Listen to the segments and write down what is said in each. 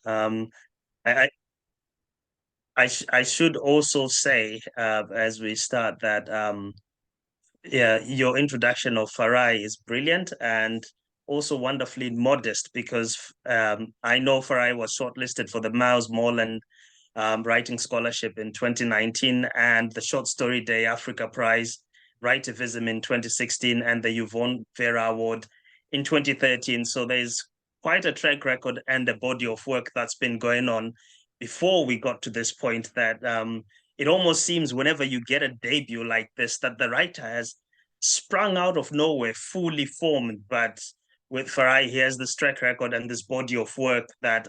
Um, I, I should also say, as we start, that yeah, your introduction of Farai is brilliant and also wonderfully modest because I know Farai was shortlisted for the Miles Morland Writing Scholarship in 2019 and the Short Story Day Africa Prize, Writivism in 2016, and the Yvonne Vera Award in 2013. So there's quite a track record and a body of work that's been going on before we got to this point that it almost seems whenever you get a debut like this that the writer has sprung out of nowhere, fully formed. But with Farai, he has this track record and this body of work that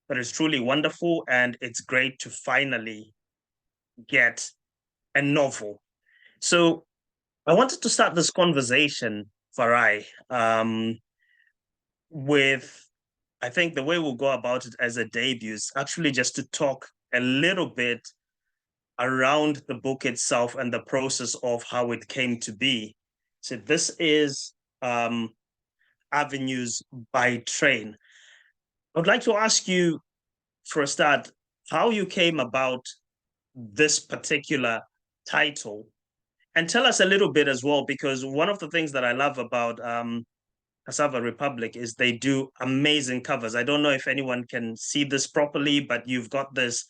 is truly wonderful, and it's great to finally get a novel. So I wanted to start this conversation, Farai, with I think the way we'll go about it as a debut is actually just to talk a little bit around the book itself and the process of how it came to be. So this is Avenues by Train. I would like to ask you for a start how you came about this particular title and tell us a little bit as well, because one of the things that I love about Cassava Republic is they do amazing covers. I don't know if anyone can see this properly, but you've got this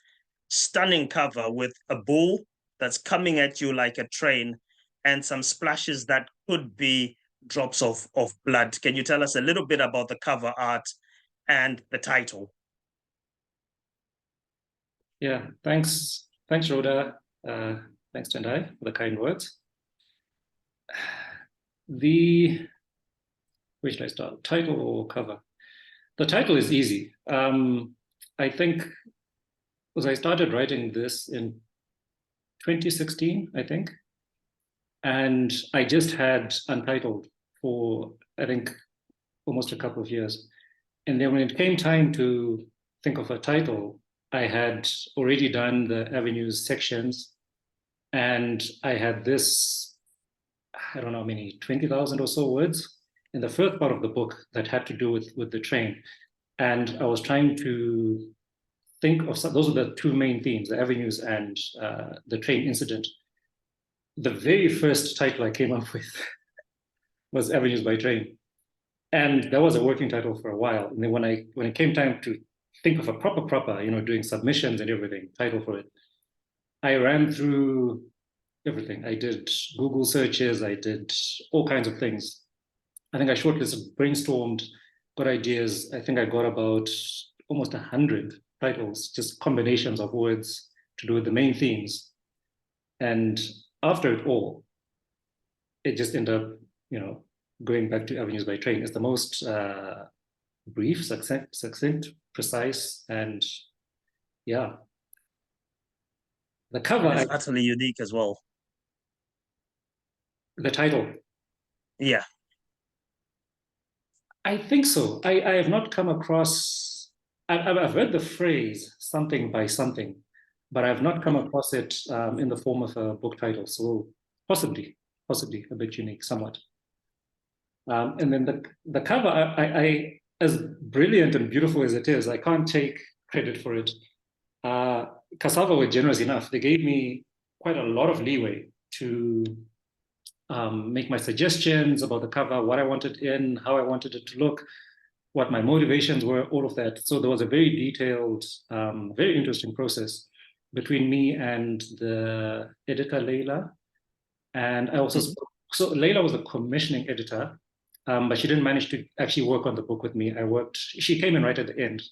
stunning cover with a bull that's coming at you like a train and some splashes that could be drops of blood. Can you tell us a little bit about the cover art and the title? Yeah, thanks, Rhoda. Thanks, Tendai, for the kind words. Where should I start? Title or cover? The title is easy. I think because I started writing this in 2016, I think, and I just had Untitled for, I think, almost a couple of years. And then when it came time to think of a title, I had already done the Avenues sections, and I had this, I don't know how many, 20,000 or so words in the first part of the book that had to do with the train. And I was trying to think of those are the two main themes, the Avenues and the train incident. The very first title I came up with was Avenues by Train. And that was a working title for a while. And then when it came time to think of a proper, doing submissions and everything, title for it, I ran through everything. I did Google searches, I did all kinds of things. I think I shortlisted, brainstormed, got ideas. I think I got about almost 100 titles, just combinations of words to do with the main themes. And after it all, it just ended up, going back to Avenues by Train. It's the most brief, succinct, precise, and yeah. The cover is utterly unique as well. The title. Yeah. I think so. I have not come across, I've heard the phrase something by something, but I've not come across it in the form of a book title. So possibly a bit unique, somewhat. And then the cover, I as brilliant and beautiful as it is, I can't take credit for it. Cassava were generous enough. They gave me quite a lot of leeway to make my suggestions about the cover, what I wanted in, how I wanted it to look, what my motivations were, all of that. So there was a very detailed, very interesting process between me and the editor, Leila. And I also spoke, so Leila was the commissioning editor, but she didn't manage to actually work on the book with me. She came in right at the end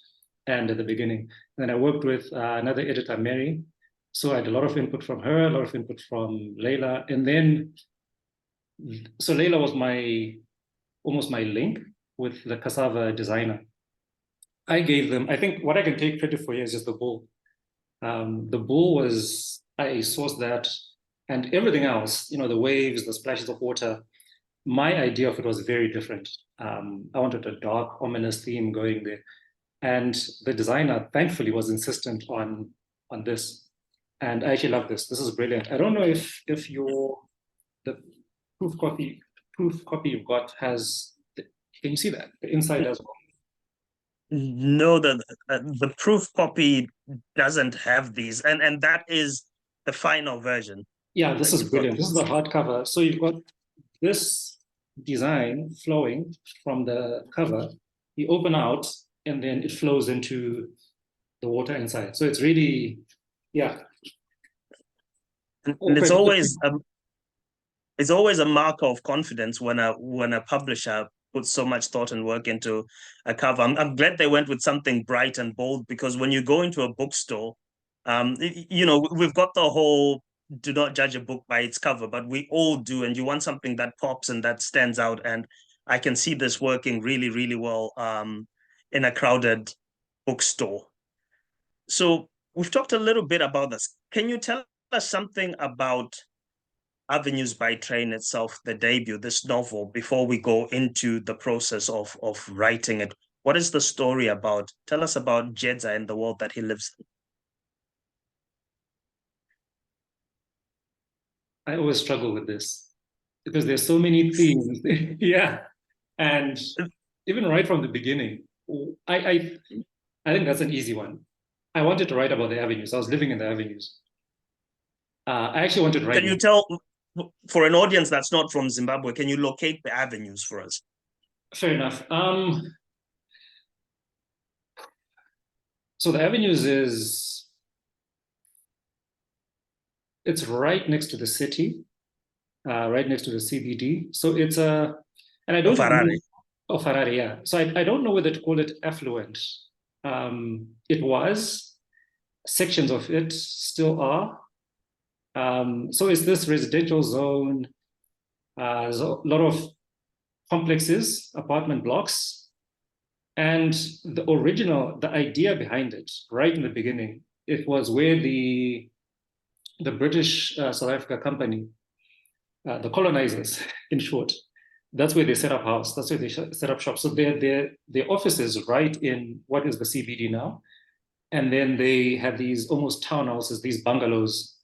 and at the beginning. And then I worked with another editor, Mary. So I had a lot of input from her, a lot of input from Leila. And then, so Leila was almost my link with the Cassava designer. I gave them, I think what I can take credit for here is just the bull. The bull was, I sourced that, and everything else, the waves, the splashes of water, my idea of it was very different. I wanted a dark, ominous theme going there. And the designer, thankfully, was insistent on this. And I actually love this. This is brilliant. I don't know if the proof copy you've got has, can you see that? The inside as well. No, the proof copy doesn't have these, and that is the final version Yeah, this that is you've got. brilliant. This is the hardcover. So you've got this design flowing from the cover. You open out, and then it flows into the water inside. So it's really, yeah. And Oh, it's always a marker of confidence when a publisher puts so much thought and work into a cover. I'm glad they went with something bright and bold, because when you go into a bookstore, we've got the whole do not judge a book by its cover, but we all do, and you want something that pops and that stands out. And I can see this working really, really well in a crowded bookstore. So we've talked a little bit about this. Can you tell us something about Avenues by Train itself, the debut, this novel, before we go into the process of writing it? What is the story about? Tell us about Jedza and the world that he lives in. I always struggle with this because there's so many themes. Yeah. And even right from the beginning, I, I I think that's an easy one. I wanted to write about the avenues. I was living in the avenues. I actually wanted to write. Can you tell, for an audience that's not from Zimbabwe, can you locate the avenues for us? Fair enough. So the avenues is it's right next to the city, right next to the CBD. So it's a, and I Of don't know, Harare. oh, Harare, yeah. So I don't know whether to call it affluent. It was, sections of it still are. So it's this residential zone. There's a lot of complexes, apartment blocks, and the idea behind it, right in the beginning, it was where the British South Africa company, the colonizers, in short, that's where they set up house. That's where they set up shop. So their offices right in what is the CBD now, and then they had these almost townhouses, these bungalows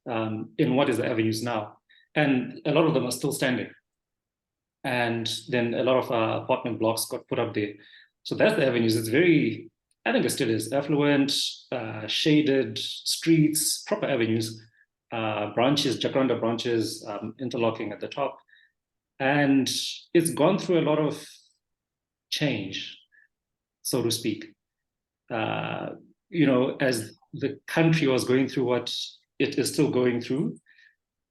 in what is the avenues now, and a lot of them are still standing. And then a lot of apartment blocks got put up there. So that's the avenues. It's very, I think it still is affluent, shaded streets, proper avenues, branches, jacaranda branches, interlocking at the top. And it's gone through a lot of change, so to speak. Uh, as the country was going through what it is still going through,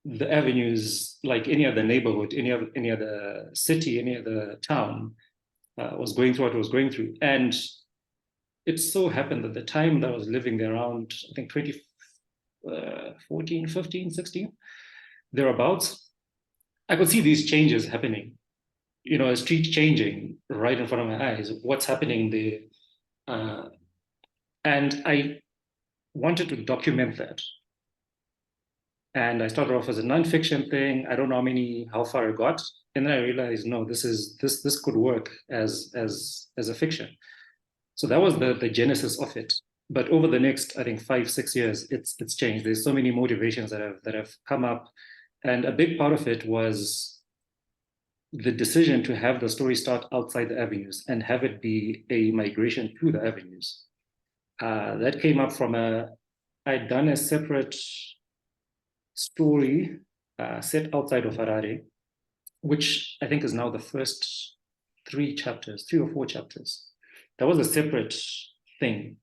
the avenues, like any other neighborhood, any other city, any other town, was going through what it was going through. And it so happened that the time that I was living there around, I think 2014, 15, 16, thereabouts, I could see these changes happening. A street changing right in front of my eyes. What's happening there? And I wanted to document that. And I started off as a nonfiction thing. I don't know how far I got, and then I realized, no, this could work as a fiction. So that was the genesis of it. But over the next, I think, 5-6 years, it's changed. There's so many motivations that have come up, and a big part of it was the decision to have the story start outside the avenues and have it be a migration to the avenues. That came up from I'd done a separate story set outside of Harare, which I think is now the first 3 or 4 chapters. That was a separate thing.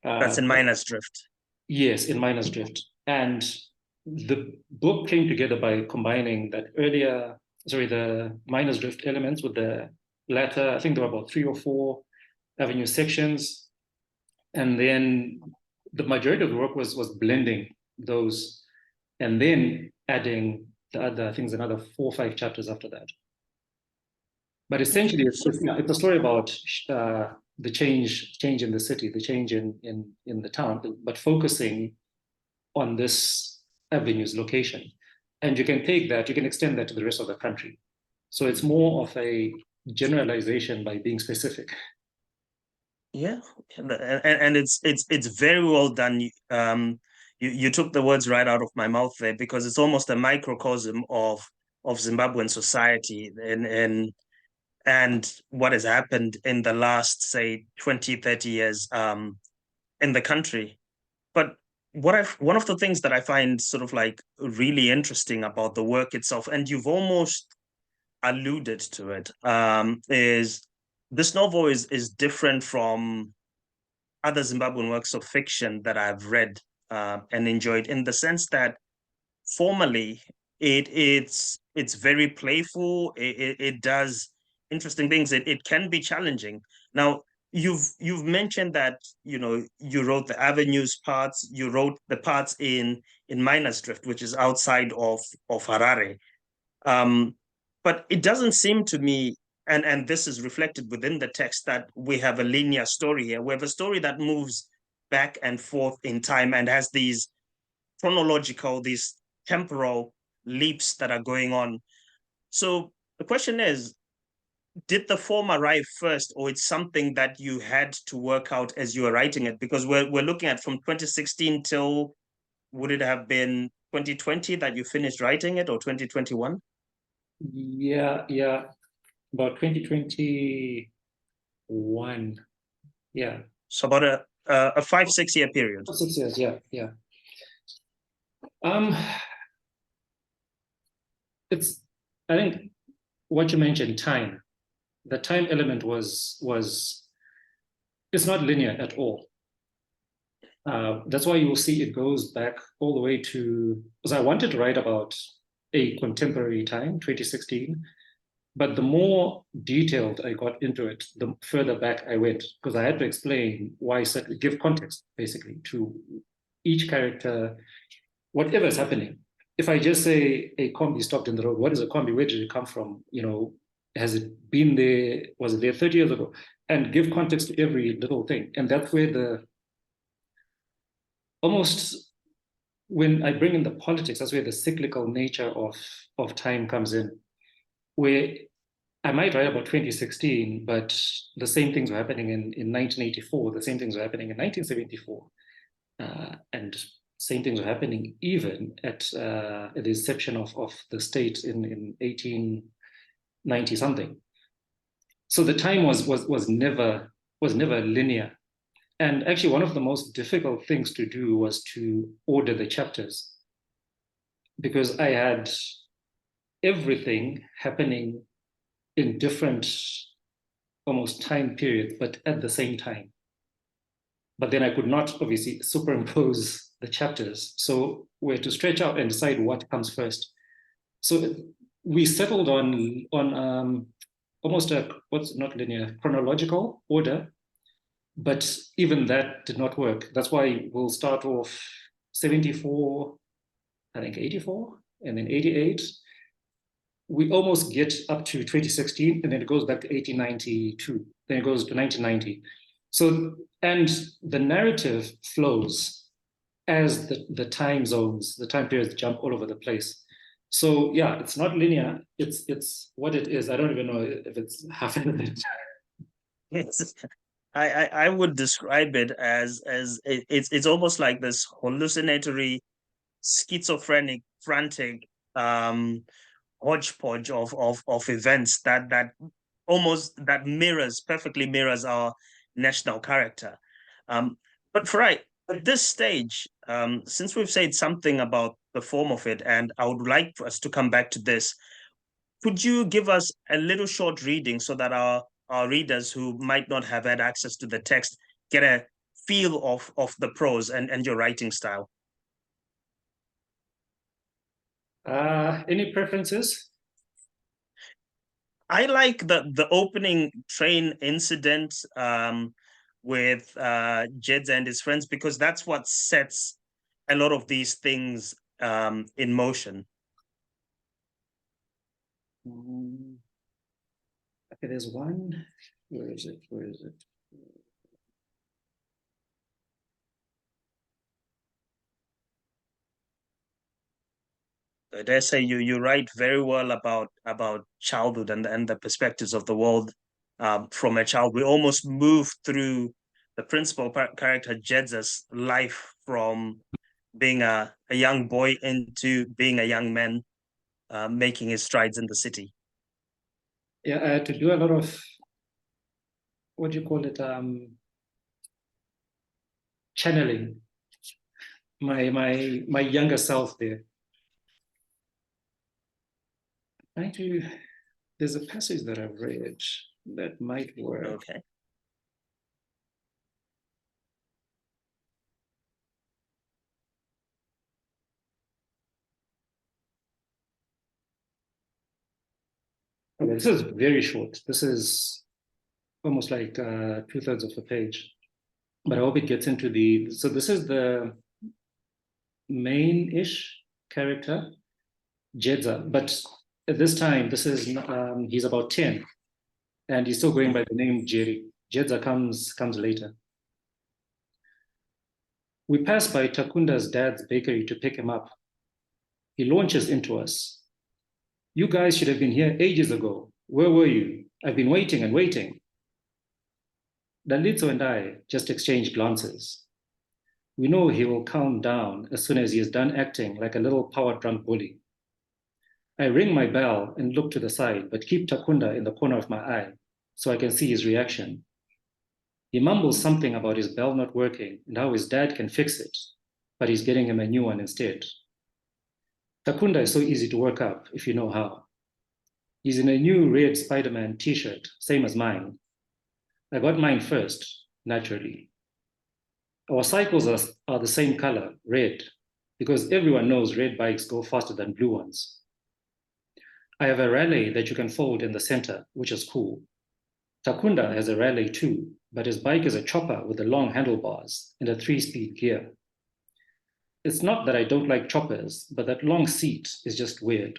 That's in Miner's Drift. Yes, in Miner's Drift. And the book came together by combining the Miner's Drift elements with the latter. I think there were about 3 or 4 avenue sections. And then the majority of the work was blending those and then adding the other things, another 4 or 5 chapters after that. But essentially, it's a story about the change in the city, the change in the town, but focusing on this avenue's location. And you can extend that to the rest of the country. So it's more of a generalization by being specific. Yeah, and it's very well done. You took the words right out of my mouth there, because it's almost a microcosm of Zimbabwean society, and and what has happened in the last, say, 20, 30 years in the country. But one of the things that I find sort of like really interesting about the work itself, and you've almost alluded to it, is this novel is different from other Zimbabwean works of fiction that I've read and enjoyed, in the sense that formally it's very playful. It does interesting things. It can be challenging. Now, you've mentioned that you wrote the avenues parts, you wrote the parts in Miner's Drift, which is outside of Harare. um but it doesn't seem to me, and this is reflected within the text, that we have a linear story here. We have a story that moves back and forth in time and has these chronological, these temporal leaps that are going on. So the question is, did the form arrive first, or it's something that you had to work out as you were writing it? Because we're looking at from 2016 till, would it have been 2020 that you finished writing it, or 2021? Yeah, about 2021. Yeah. So about a 5 6 year period. 6 years, yeah. Um, it's I think what you mentioned, time. The time element was it's not linear at all. That's why you will see it goes back all the way to, because I wanted to write about a contemporary time, 2016, but the more detailed I got into it, the further back I went, because I had to explain why, give context basically to each character, whatever is happening. If I just say a combi stopped in the road, what is a combi? Where did it come from? Has it been there? Was it there 30 years ago? And give context to every little thing. And that's where the almost, when I bring in the politics, that's where the cyclical nature of time comes in, where I might write about 2016, but the same things were happening in 1984, the same things were happening in 1974, and same things were happening even at the inception of the state in 1890 something. So the time was never linear. And actually, one of the most difficult things to do was to order the chapters, because I had everything happening in different almost time periods, but at the same time. But then I could not obviously superimpose the chapters. So we had to stretch out and decide what comes first. So we settled on almost a, what's not linear, chronological order, but even that did not work. That's why we'll start off 74, I think 84, and then 88. We almost get up to 2016, and then it goes back to 1892. Then it goes to 1990. So, and the narrative flows as the time zones, the time periods jump all over the place. So yeah, it's not linear. It's what it is. I don't even know if it's half of it. Yes. I would describe it as it's almost like this hallucinatory, schizophrenic, frantic hodgepodge of events that almost that perfectly mirrors our national character. But Farai, at this stage, since we've said something about the form of it, and I would like for us to come back to this, could you give us a little short reading so that our readers who might not have had access to the text get a feel of the prose and your writing style? Any preferences? I like the opening train incident with Jedza and his friends, because that's what sets a lot of these things in motion. Okay, there's one. Where is it? Where is it? I dare say you write very well about childhood and the perspectives of the world from a child. We almost move through the principal character Jedza's life from being a young boy into being a young man, making his strides in the city. Yeah, I had to do a lot of, what do you call it? Channeling my younger self there. There's a passage that I've read that might work. Okay. Okay, this is very short. This is almost like 2/3 of the page, but I hope it gets into the. So this is the main-ish character, Jedza, but at this time, this is he's about 10, and he's still going by the name Jerry. Jedza comes later. We pass by Takunda's dad's bakery to pick him up. He launches into us. You guys should have been here ages ago. Where were you? I've been waiting and waiting. Dalitso and I just exchange glances. We know he will calm down as soon as he is done acting like a little power-drunk bully. I ring my bell and look to the side, but keep Takunda in the corner of my eye so I can see his reaction. He mumbles something about his bell not working and how his dad can fix it, but he's getting him a new one instead. Takunda is so easy to work up if you know how. He's in a new red Spider-Man t-shirt, same as mine. I got mine first, naturally. Our cycles are the same color, red, because everyone knows red bikes go faster than blue ones. I have a rally that you can fold in the center, which is cool. Takunda has a rally too, but his bike is a chopper with the long handlebars and a 3-speed gear. It's not that I don't like choppers, but that long seat is just weird.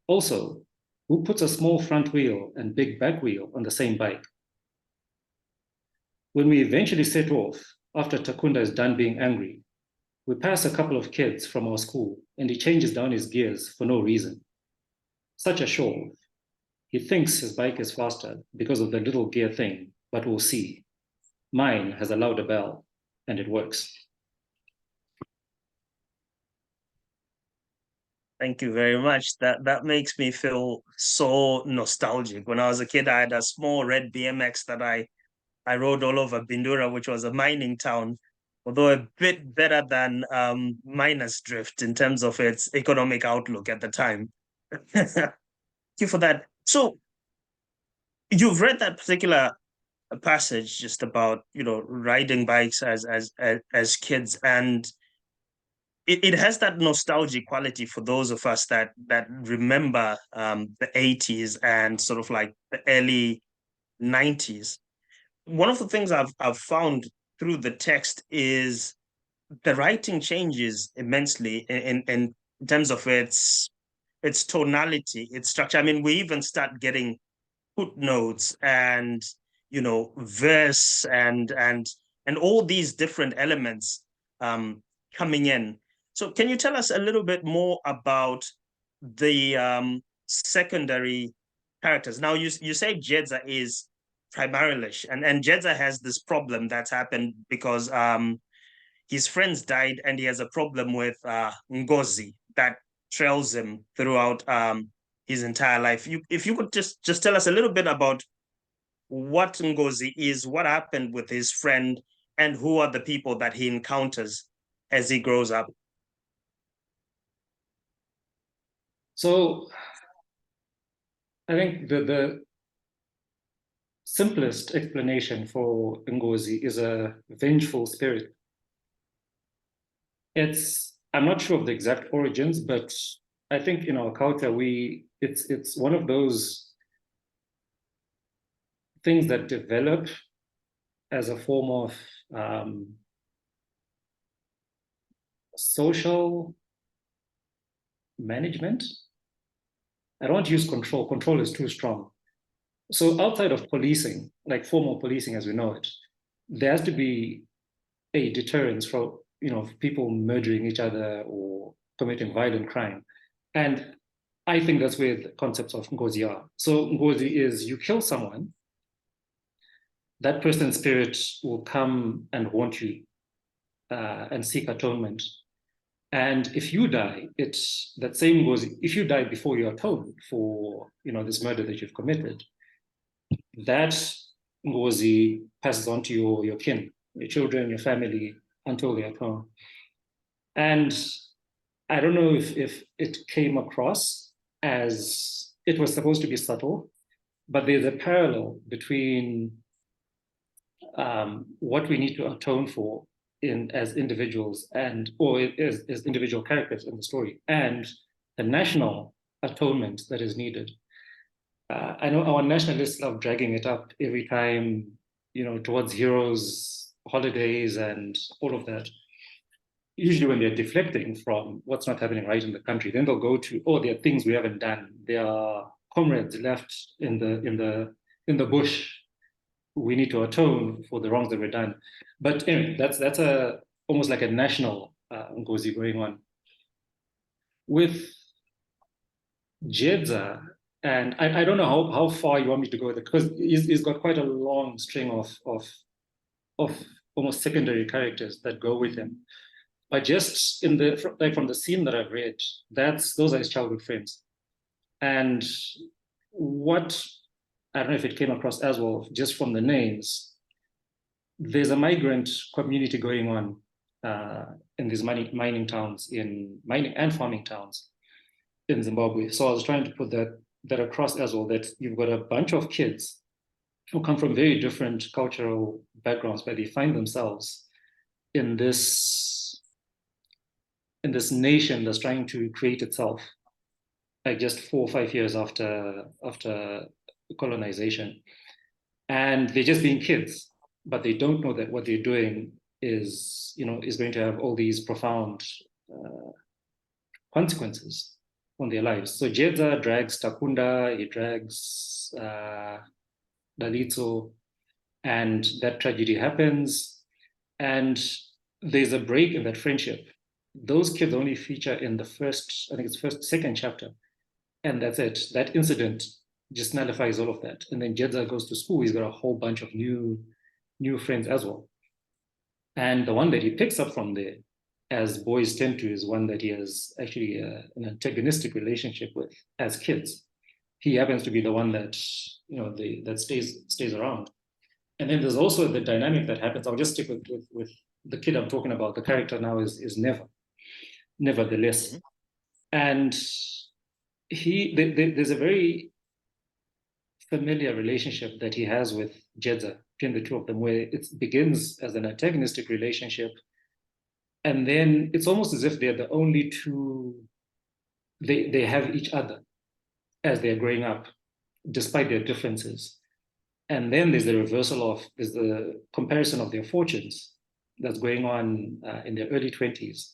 Also, who puts a small front wheel and big back wheel on the same bike? When we eventually set off, after Takunda is done being angry, we pass a couple of kids from our school and he changes down his gears for no reason. Such a show. He thinks his bike is faster because of the little gear thing, but we'll see. Mine has a louder bell, and it works. Thank you very much. That makes me feel so nostalgic. When I was a kid, I had a small red BMX that I rode all over Bindura, which was a mining town, although a bit better than Miners Drift in terms of its economic outlook at the time. Thank you for that. So you've read that particular passage just about, riding bikes as kids, and it has that nostalgic quality for those of us that remember the 80s and sort of like the early 90s. One of the things I've found through the text is the writing changes immensely in terms of its tonality, its structure. I mean, we even start getting footnotes and verse and all these different elements coming in. So can you tell us a little bit more about the secondary characters? Now you say Jedza is primarily, and Jedza has this problem that's happened because his friends died and he has a problem with ngozi that trails him throughout his entire life. If you could just tell us a little bit about what ngozi is, what happened with his friend, and who are the people that he encounters as he grows up. So I think the simplest explanation for ngozi is a vengeful spirit. I'm not sure of the exact origins, but I think in our culture, it's one of those things that develop as a form of social management. I don't want to use control. Control is too strong. So outside of policing, like formal policing as we know it, there has to be a deterrence for people murdering each other or committing violent crime. And I think that's where the concepts of ngozi are. So ngozi is you kill someone, that person's spirit will come and haunt you and seek atonement. And if you die, it's that same goes. If you die before you atone for this murder that you've committed, that ngozi passes on to your kin, your children, your family until they atone. And I don't know if it came across as it was supposed to be subtle, but there's a parallel between what we need to atone for as individuals or as individual characters in the story, and the national atonement that is needed. I know our nationalists love dragging it up every time, towards heroes, holidays, and all of that. Usually when they're deflecting from what's not happening right in the country, then they'll go to, oh, there are things we haven't done. There are comrades left in the bush. We need to atone for the wrongs that were done. But anyway, that's almost like a national ngozi going on. With Jedza, and I don't know how far you want me to go with it, because he's got quite a long string of almost secondary characters that go with him. But just from the scene that I've read, those are his childhood friends. And what I don't know if it came across as well, just from the names, there's a migrant community going on in these mining towns, mining and farming towns in Zimbabwe. So I was trying to put that across as well, that you've got a bunch of kids who come from very different cultural backgrounds, but they find themselves in this nation that's trying to create itself, like just 4 or 5 years after colonization. And they're just being kids, but they don't know that what they're doing is going to have all these profound consequences on their lives. So Jedza drags Takunda, he drags Dalitso, and that tragedy happens. And there's a break in that friendship. Those kids only feature in the second chapter. And that's it. That incident just nullifies all of that. And then Jedza goes to school. He's got a whole bunch of new friends as well. And the one that he picks up from there, as boys tend to, is one that he has actually an antagonistic relationship with as kids. He happens to be the one that that stays around. And then there's also the dynamic that happens. I'll just stick with the kid I'm talking about. The character now is nevertheless, and there's a very familiar relationship that he has with Jedza between the two of them, where it begins as an antagonistic relationship, and then it's almost as if they're the only two. They have each other as they're growing up, despite their differences. And then there's the comparison of their fortunes that's going on in their early 20s,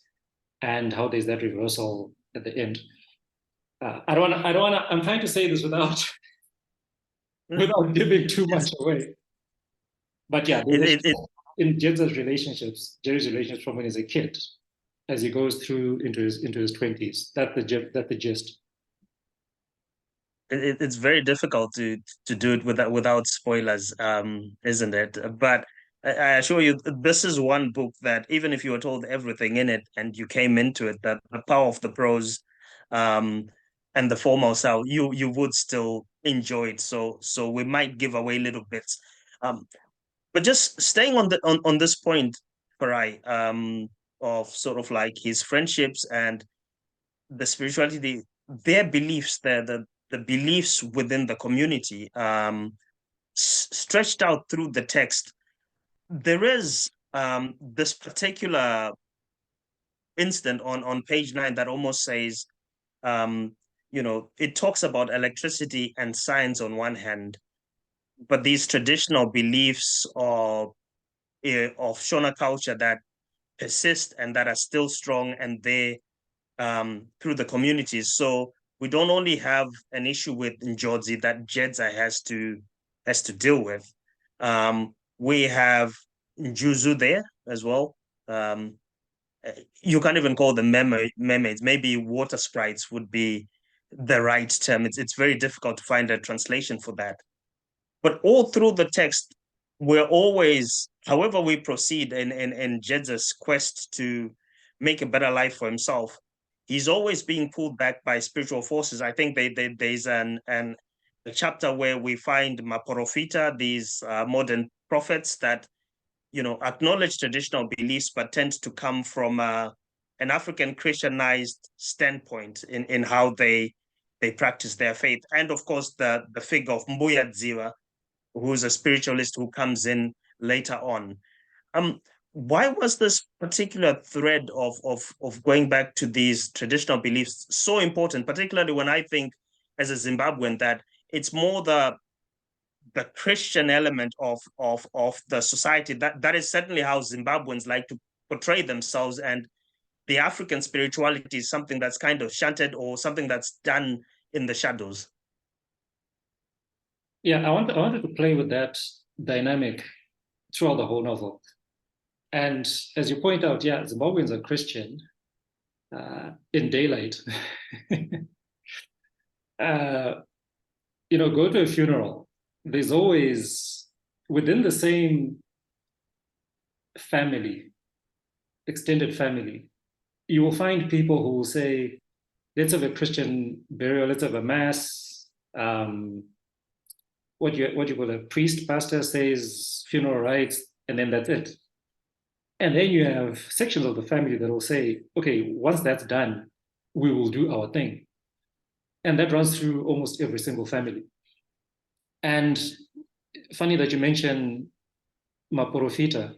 and how there's that reversal at the end. I'm trying to say this without giving too much away. But yeah, in Jerry's relationships from when he's a kid, as he goes through into his 20s, that's the gist. It's very difficult to do it without spoilers, isn't it? But I assure you, this is one book that even if you were told everything in it and you came into it, that the power of the prose, and the formal style, you would still enjoy it. So we might give away little bits, but just staying on this point, Farai, of sort of like his friendships and the spirituality, their beliefs, the beliefs within the community, stretched out through the text. There is this particular incident on page 9 that almost says, it talks about electricity and science on one hand, but these traditional beliefs of Shona culture that persist and that are still strong and they through the communities. So we don't only have an issue with njuzu that Jedza has to deal with. We have njuzu there as well. You can't even call them mermaids. Maybe water sprites would be the right term. It's very difficult to find a translation for that. But all through the text, we're always, however we proceed in Jedza's quest to make a better life for himself, he's always being pulled back by spiritual forces. I think there's a chapter where we find Maporofita, these modern prophets that acknowledge traditional beliefs, but tend to come from an African Christianized standpoint in how they practice their faith. And of course, the figure of Mbuya, who's a spiritualist who comes in later on. Um, why was this particular thread of going back to these traditional beliefs so important, particularly when I think as a Zimbabwean that it's more the Christian element of the society. That is certainly how Zimbabweans like to portray themselves, and the African spirituality is something that's kind of shunted or something that's done in the shadows. Yeah, I wanted to play with that dynamic throughout the whole novel. And as you point out, yeah, Zimbabweans are Christian in daylight. Go to a funeral. There's always, within the same family, extended family, you will find people who will say, let's have a Christian burial, let's have a mass. What you call a priest, pastor says funeral rites, and then that's it. And then you have sections of the family that will say, okay, once that's done, we will do our thing. And that runs through almost every single family. And funny that you mentioned Maporofita.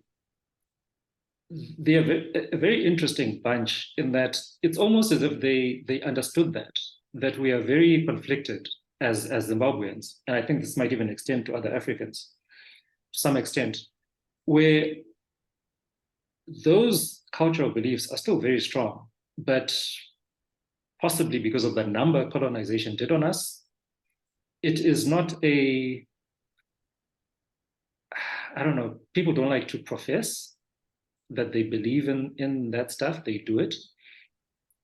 They are a very interesting bunch in that it's almost as if they understood that we are very conflicted as Zimbabweans. And I think this might even extend to other Africans to some extent, where those cultural beliefs are still very strong, but possibly because of the number colonization did on us, it is not I don't know, people don't like to profess that they believe in that stuff, they do it.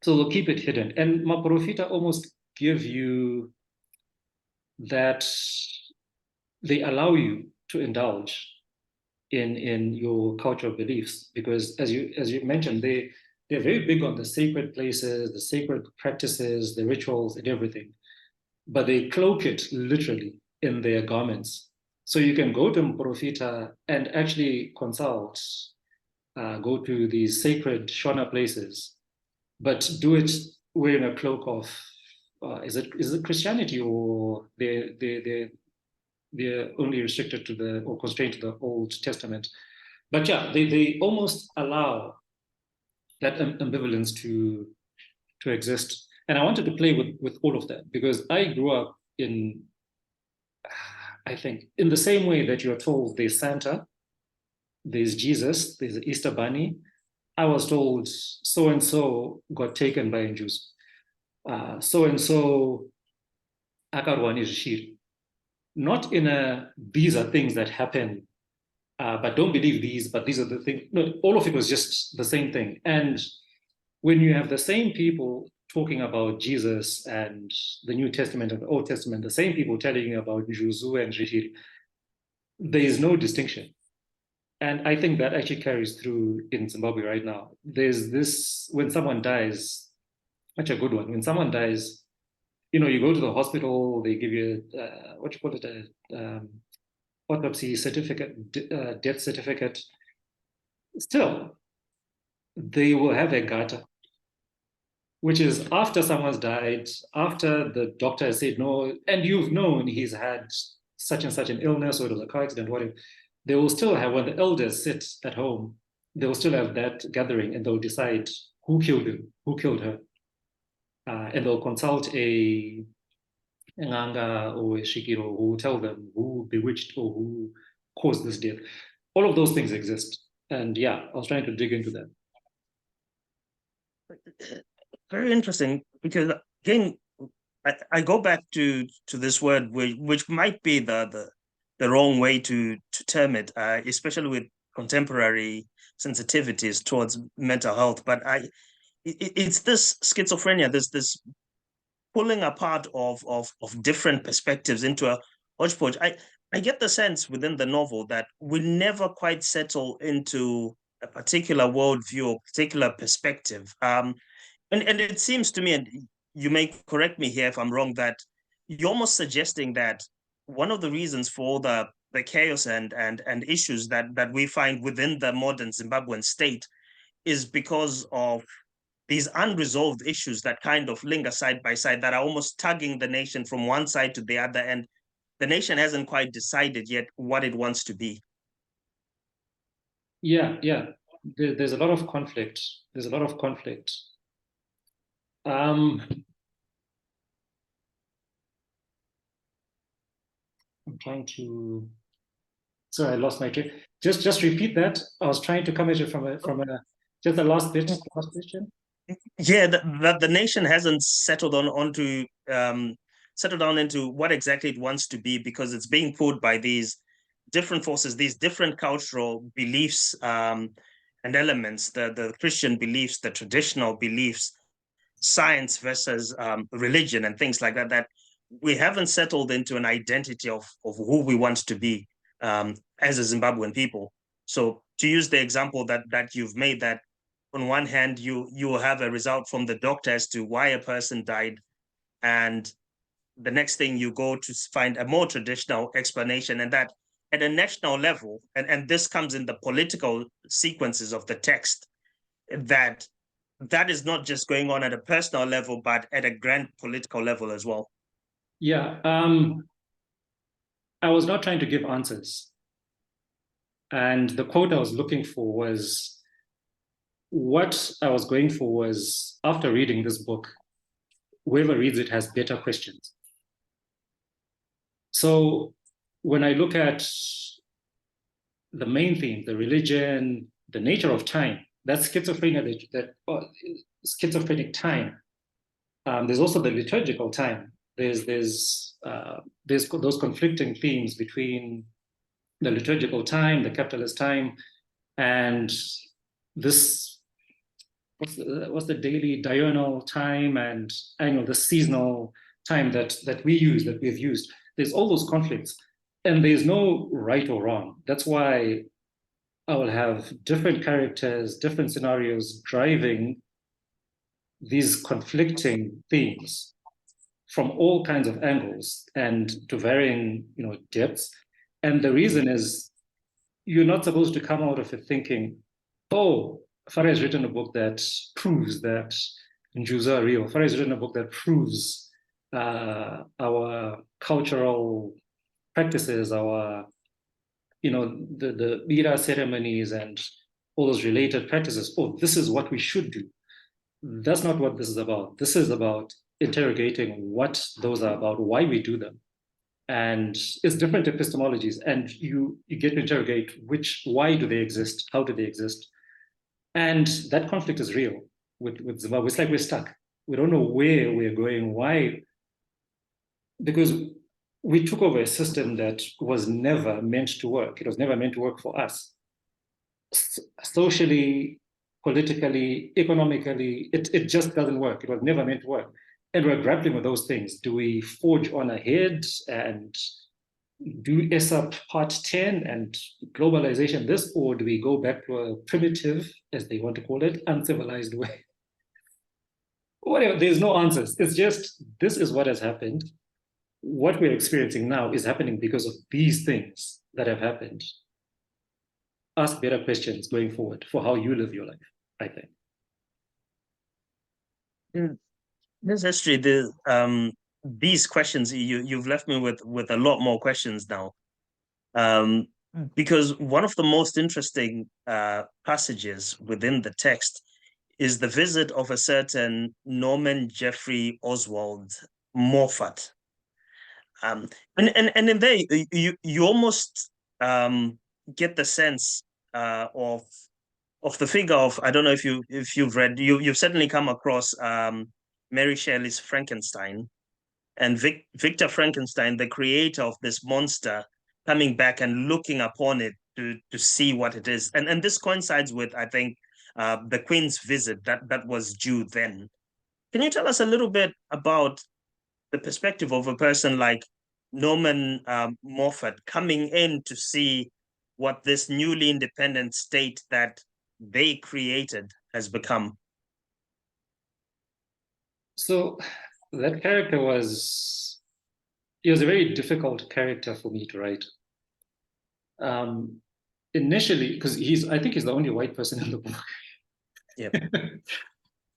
So they'll keep it hidden. And Maporofita almost give you that they allow you to indulge in your cultural beliefs, because as you mentioned, they're very big on the sacred places, the sacred practices, the rituals and everything, but they cloak it literally in their garments. So you can go to Maporofita and actually consult, go to these sacred Shona places, but do it wearing a cloak of is it Christianity, or they're only restricted to or constrained to the Old Testament. But yeah, they almost allow that ambivalence to exist. And I wanted to play with all of that because I grew up I think, in the same way that you're told there's Santa, there's Jesus, there's the Easter Bunny. I was told so and so got taken by njuzu. So and so akarwa nezvishiri. Not in these are things that happen, but don't believe these, but these are the things. No, all of it was just the same thing. And when you have the same people talking about Jesus and the New Testament and the Old Testament, the same people telling you about njuzu and zvishiri, there is no distinction. And I think that actually carries through in Zimbabwe right now. There's this, when someone dies, such a good one. When someone dies, you go to the hospital, they give you what you call it, autopsy certificate, death certificate. Still, they will have a gata, which is after someone's died, after the doctor has said no, and you've known he's had such and such an illness or it was a car accident, whatever. They will still have, when the elders sit at home, they will still have that gathering and they'll decide who killed him, who killed her. And they'll consult a nganga or a shikiro who will tell them who bewitched or who caused this death. All of those things exist. And yeah, I was trying to dig into that. Very interesting, because again, I go back to this word which might be the wrong way to term it, especially with contemporary sensitivities towards mental health. But it's this schizophrenia, this pulling apart of different perspectives into a hodgepodge. I get the sense within the novel that we never quite settle into a particular worldview or particular perspective. And it seems to me, and you may correct me here if I'm wrong, that you're almost suggesting that one of the reasons for the chaos and issues that we find within the modern Zimbabwean state is because of these unresolved issues that kind of linger side by side, that are almost tugging the nation from one side to the other, and the nation hasn't quite decided yet what it wants to be. Yeah, yeah. There's a lot of conflict. There's a lot of conflict. I'm trying to. Sorry, I lost my train. Just repeat that. I was trying to come at it from a just the last bit, the last question. Yeah, that the nation hasn't settled onto settled down into what exactly it wants to be, because it's being pulled by these different forces, these different cultural beliefs and elements, the Christian beliefs, the traditional beliefs, science versus religion and things like that, that we haven't settled into an identity of who we want to be as a Zimbabwean people. So to use the example that you've made, that on one hand you will have a result from the doctor as to why a person died, and the next thing you go to find a more traditional explanation, and that at a national level, and this comes in the political sequences of the text, that that is not just going on at a personal level, but at a grand political level as well. Yeah. I was not trying to give answers. And the quote I was looking for was what I was going for was, after reading this book, whoever reads it has better questions. So when I look at the main theme, the religion, the nature of time, that's schizophrenia, schizophrenic time. There's also the liturgical time. There's those conflicting themes between the liturgical time, the capitalist time, and this what's the daily diurnal time and annual, the seasonal time that we use, that we've used. There's all those conflicts, and there's no right or wrong. That's why I will have different characters, different scenarios driving these conflicting themes from all kinds of angles and to varying, depths. And the reason is you're not supposed to come out of it thinking, oh, Farai has written a book that proves that njuzu are real. Farai has written a book that proves our cultural practices, our, the Bira ceremonies and all those related practices. Oh, this is what we should do. That's not what this is about. This is about interrogating what those are about, why we do them. And it's different epistemologies, and you get to interrogate why do they exist, how do they exist, and that conflict is real with Zimbabwe. It's like we're stuck. We don't know where we're going, why, because we took over a system that was never meant to work. It was never meant to work for us, socially, politically, economically. It just doesn't work. It was never meant to work. And we're grappling with those things. Do we forge on ahead and do ESAP Part 10 and globalization this, or do we go back to a primitive, as they want to call it, uncivilized way? Whatever, there's no answers. It's just, this is what has happened. What we're experiencing now is happening because of these things that have happened. Ask better questions going forward for how you live your life, I think. This history, these questions, you've left me with a lot more questions now. Because one of the most interesting passages within the text is the visit of a certain Norman Jeffrey Oswald Moffat. And in there, you almost get the sense of the figure of, I don't know if you've read, you've certainly come across Mary Shelley's Frankenstein, and Victor Frankenstein, the creator of this monster, coming back and looking upon it to see what it is, and this coincides with, I think, the Queen's visit that was due then. Can you tell us a little bit about the perspective of a person like Norman Moffat coming in to see what this newly independent state that they created has become? So that character he was a very difficult character for me to write. Initially, because I think he's the only white person in the book. Yeah.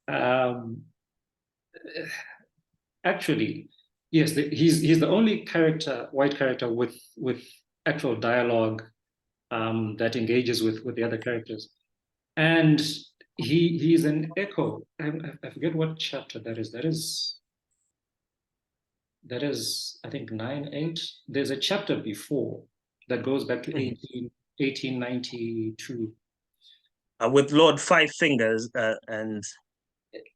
um, Actually, yes, he's the only white character with actual dialogue that engages with the other characters, and he's an echo. I forget what chapter that is. That is I think 9-8. There's a chapter before that goes back to 1892. With Lord Five Fingers and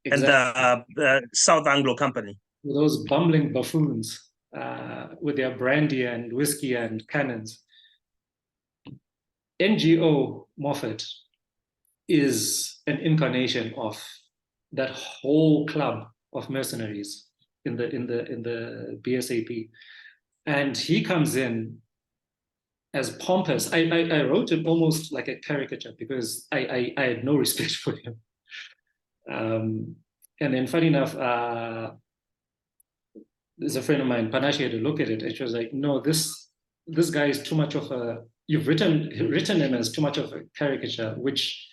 Exactly. the South Anglo Company. Those bumbling buffoons with their brandy and whiskey and cannons. NGO Moffat is an incarnation of that whole club of mercenaries in the BSAP, and he comes in as pompous. I wrote him almost like a caricature because I had no respect for him. And then, funny enough, there's a friend of mine, Panache, had to look at it, and she was like, "No, this guy is too much of a. You've written him as too much of a caricature, which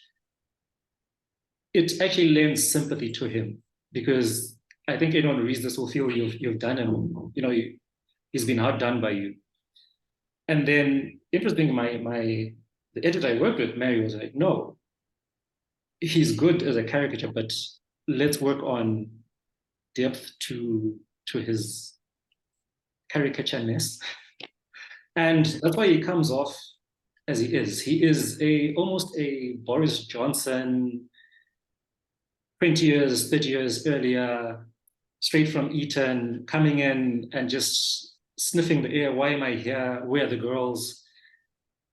it actually lends sympathy to him because I think anyone who reads this will feel you've done him. He's been hard done by you." And then, interesting, the editor I worked with, Mary, was like, "No, he's good as a caricature, but let's work on depth to his caricatureness." And that's why he comes off as he is. He is almost a Boris Johnson, 20 years, 30 years earlier, straight from Eton, coming in and just sniffing the air. Why am I here? Where are the girls?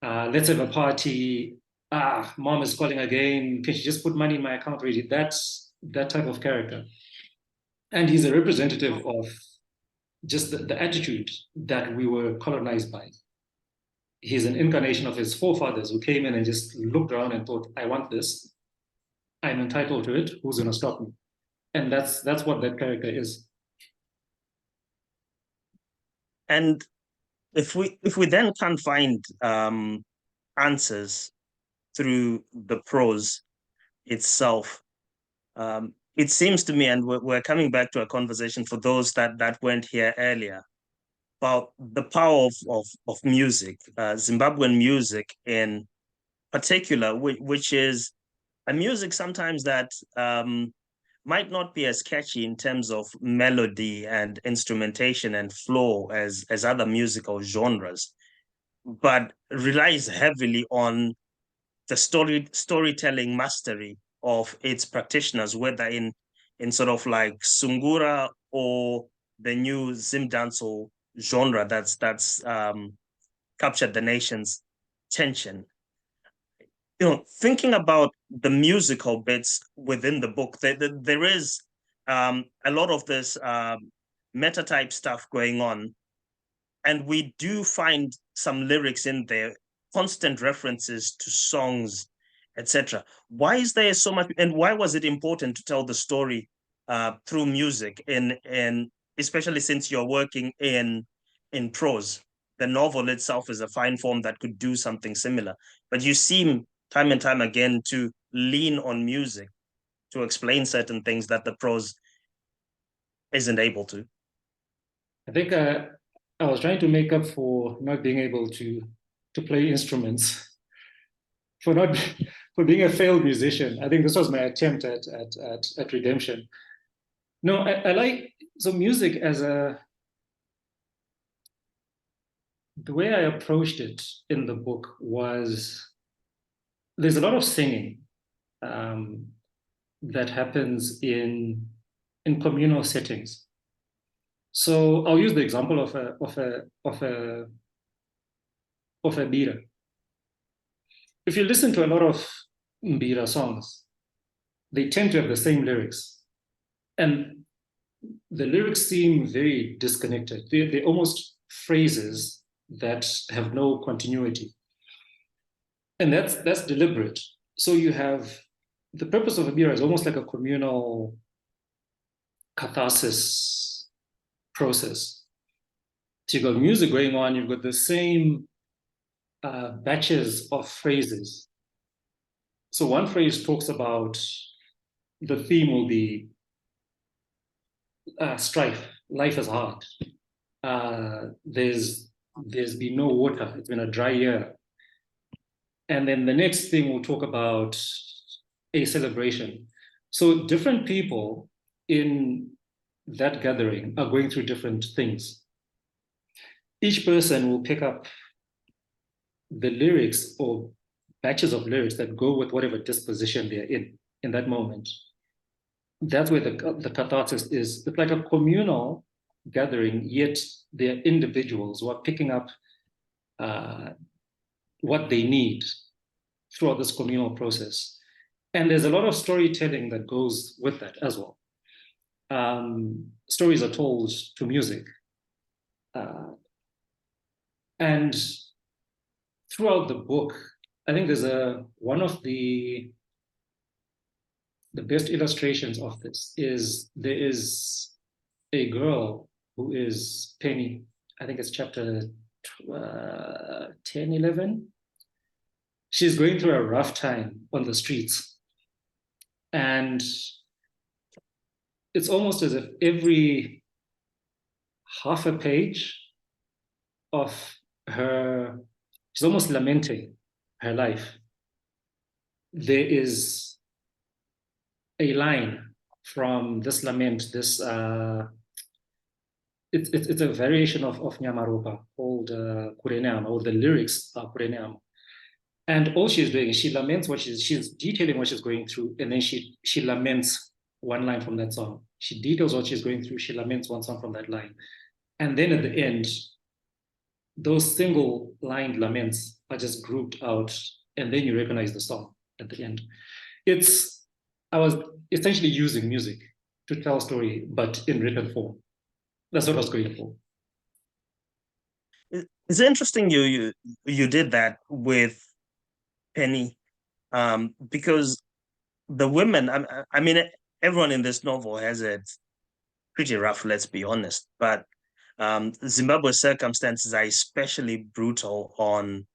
Let's have a party. Mom is calling again. Can she just put money in my account? Really, that's that type of character. And he's a representative of just the attitude that we were colonized by. He's an incarnation of his forefathers who came in and just looked around and thought, I want this. I'm entitled to it. Who's going to stop me? And that's what that character is. And if we then can't find answers through the prose itself, it seems to me, and we're coming back to a conversation for those that weren't here earlier, about the power of music, Zimbabwean music in particular, which is a music sometimes that might not be as catchy in terms of melody and instrumentation and flow as other musical genres, but relies heavily on the storytelling mastery of its practitioners, whether in sort of like Sungura or the new Zim dancehall genre that's captured the nation's attention. Thinking about the musical bits within the book, there is a lot of this meta type stuff going on, and we do find some lyrics in there, constant references to songs, etc. Why is there so much, and why was it important to tell the story through music, in especially since you're working in prose? The novel itself is a fine form that could do something similar, but you seem time and time again to lean on music to explain certain things that the prose isn't able to. I think I was trying to make up for not being able to play instruments, for not for being a failed musician. I think this was my attempt at redemption. No, I like music as the way I approached it in the book was there's a lot of singing that happens in communal settings. So I'll use the example of a bira. If you listen to a lot of bira songs, they tend to have the same lyrics, and the lyrics seem very disconnected. They're almost phrases that have no continuity, and that's deliberate. So you have the purpose of a bira is almost like a communal catharsis process. So you've got music going on, you've got the same batches of phrases. So one phrase talks about the theme will be strife. Life is hard. There's been no water. It's been a dry year. And then the next thing we'll talk about a celebration. So different people in that gathering are going through different things. Each person will pick up the lyrics or batches of lyrics that go with whatever disposition they're in that moment. That's where the catharsis is. It's like a communal gathering, yet they're individuals who are picking up what they need throughout this communal process. And there's a lot of storytelling that goes with that as well. Stories are told to music. And throughout the book, I think there's one of the best illustrations of this is there is a girl who is Penny. I think it's chapter 10, 11. She's going through a rough time on the streets. And it's almost as if every half a page of her, she's almost lamenting her life. There is a line from this lament, this it's a variation of Nyamaropa called Kureneama, or the lyrics are Kureneama. And all she's doing is she laments what she's detailing what she's going through, and then she laments one line from that song. She details what she's going through, she laments one song from that line. And then at the end, those single line laments are just grouped out, and then you recognize the song at the end. I was essentially using music to tell a story, but in written form. That's what I was going for. It's interesting you did that with Penny, because the women, I mean, everyone in this novel has it pretty rough, let's be honest. But Zimbabwe's circumstances are especially brutal on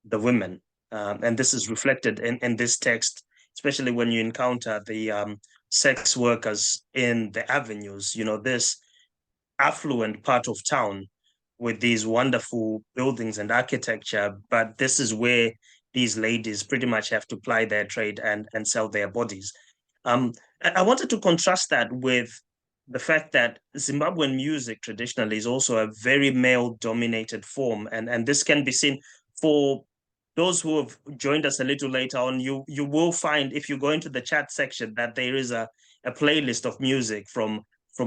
the women. And this is reflected in this text, especially when you encounter the sex workers in the avenues, this affluent part of town with these wonderful buildings and architecture. But this is where these ladies pretty much have to ply their trade and sell their bodies. I wanted to contrast that with the fact that Zimbabwean music traditionally is also a very male-dominated form, and this can be seen for those who have joined us a little later on. You will find, if you go into the chat section, that there is a playlist of music from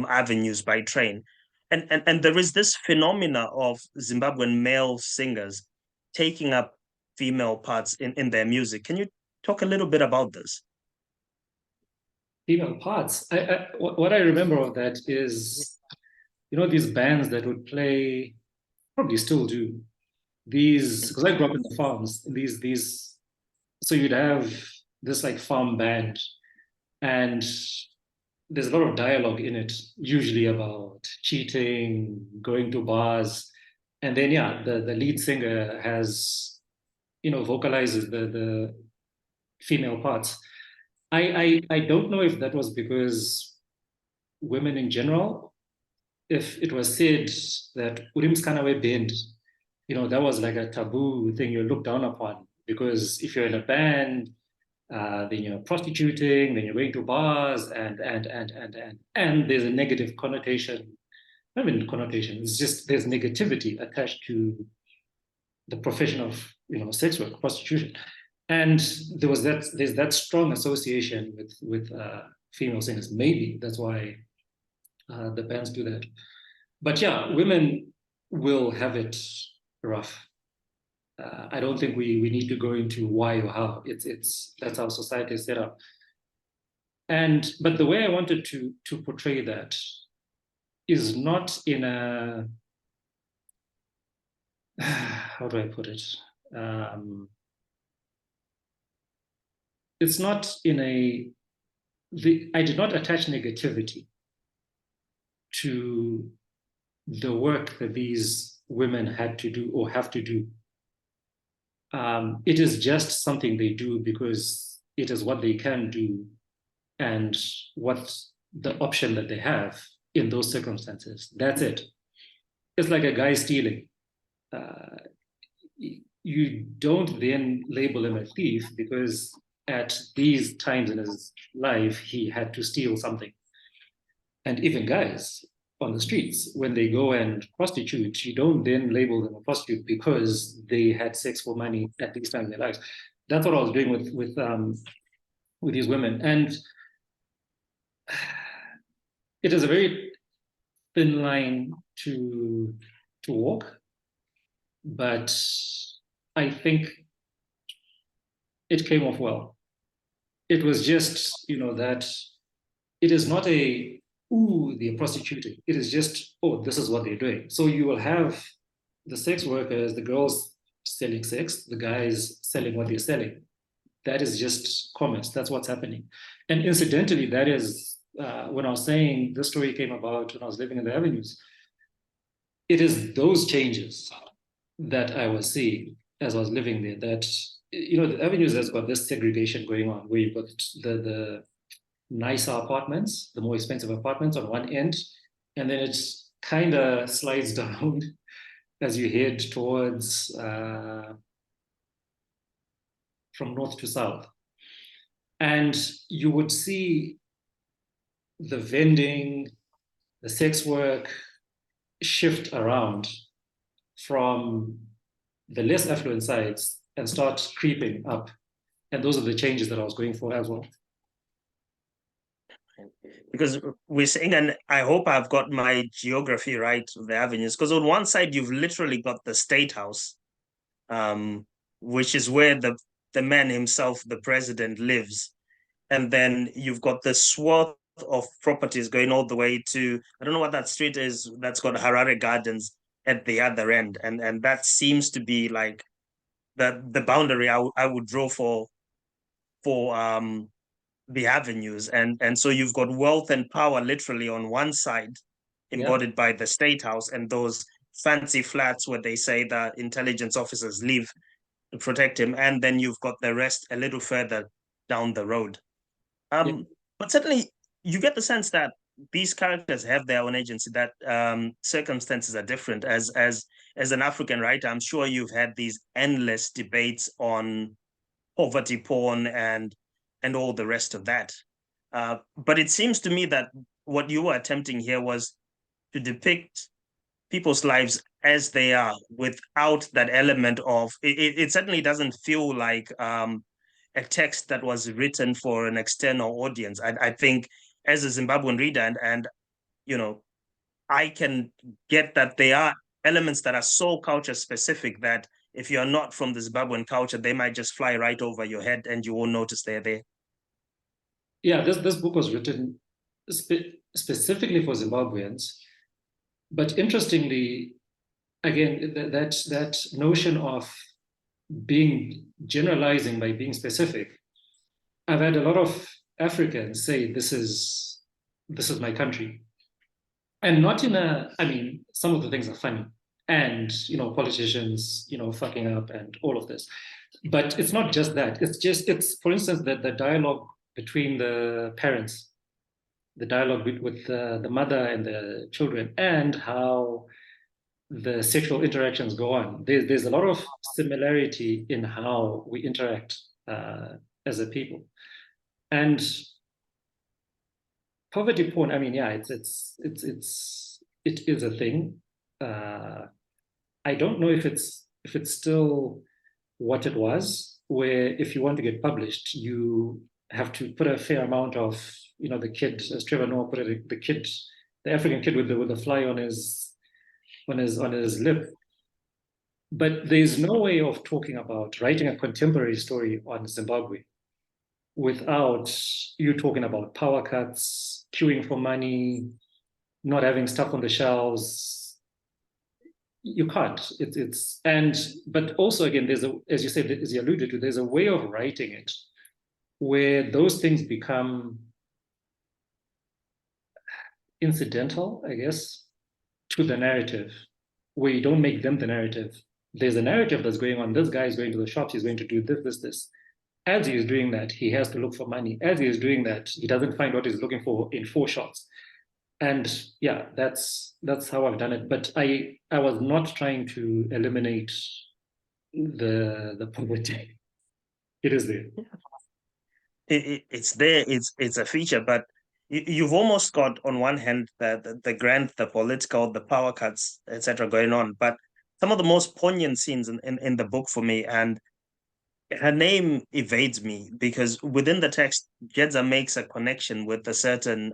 Avenues by Train, and there is this phenomena of Zimbabwean male singers taking up female parts in their music. Can you talk a little bit about this? Female parts. What I remember of that is, these bands that would play, probably still do, because I grew up in the farms, so you'd have this like farm band, and there's a lot of dialogue in it, usually about cheating, going to bars, and then the lead singer has, vocalizes the female parts. I don't know if that was because women in general, if it was said that Urimskanawe band, that was like a taboo thing, you're looked down upon, because if you're in a band, then you're prostituting, then you're going to bars, and there's a negative connotation. I mean, connotation. It's just there's negativity attached to the profession of sex work, prostitution, and there's that strong association with female singers. Maybe that's why the bands do that. But yeah, women will have it rough. I don't think we need to go into why or how. It's that's how society is set up. But the way I wanted to portray that is not in a how do I put it? it's not in I did not attach negativity to the work that these women had to do or have to do. It is just something they do because it is what they can do and what the option that they have in those circumstances. That's it. It's like a guy stealing. You don't then label him a thief because at these times in his life, he had to steal something. And even guys on the streets, when they go and prostitute, you don't then label them a prostitute because they had sex for money at these times in their lives. That's what I was doing with these women. And it is a very thin line to walk, but I think it came off well. It was just, that it is not ooh, they're prostituting. It is just, oh, this is what they're doing. So you will have the sex workers, the girls selling sex, the guys selling what they're selling. That is just commerce. That's what's happening. And incidentally, that is when I was saying this story came about when I was living in the avenues. It is those changes that I was seeing as I was living there that, the avenues has got this segregation going on where you've got the nicer apartments, the more expensive apartments on one end, and then it kind of slides down as you head towards from north to south. And you would see the vending, the sex work shift around from the less affluent sides and start creeping up. And those are the changes that I was going for as well. Because we're saying, and I hope I've got my geography right of the avenues, because on one side you've literally got the State House, which is where the man himself, the president, lives. And then you've got the swath of properties going all the way to, I don't know what that street is, that's got Harare Gardens at the other end. And that seems to be like the boundary I would draw for the avenues. And so you've got wealth and power literally on one side, embodied by the State House and those fancy flats where they say the intelligence officers live to protect him. And then you've got the rest a little further down the road. But certainly you get the sense that these characters have their own agency, that circumstances are different. As an African writer, I'm sure you've had these endless debates on poverty porn and all the rest of that. But it seems to me that what you were attempting here was to depict people's lives as they are without that element of, it certainly doesn't feel like a text that was written for an external audience. I think as a Zimbabwean reader, and I can get that there are elements that are so culture specific that if you're not from the Zimbabwean culture, they might just fly right over your head and you won't notice they're there. Yeah, this book was written specifically for Zimbabweans. But interestingly, again, that notion of generalizing by being specific, I've had a lot of Africans say, this is my country. And not some of the things are funny. And, politicians, fucking up and all of this. But it's not just that. It's for instance, the dialogue between the parents, the dialogue with the mother and the children, and how the sexual interactions go on. There's a lot of similarity in how we interact as a people. And poverty porn, it is a thing. I don't know if it's still what it was, where if you want to get published, you have to put a fair amount of, the kid, as Trevor Noah put it, the African kid with the fly on his lip. But there's no way of talking about writing a contemporary story on Zimbabwe without you talking about power cuts, queuing for money, not having stuff on the shelves. You can't. But also again, as you said, as you alluded to, there's a way of writing it where those things become incidental, I guess, to the narrative, where you don't make them the narrative. There's a narrative that's going on. This guy is going to the shops, he's going to do this. As he is doing that, he has to look for money. As he is doing that, he doesn't find what he's looking for in 4 shots. And yeah, that's how I've done it. But I was not trying to eliminate the poverty. It is there. It's there. It's a feature, but you've almost got on one hand the grand, the political, the power cuts, etc., going on. But some of the most poignant scenes in the book for me, and her name evades me because within the text, Jedza makes a connection with a certain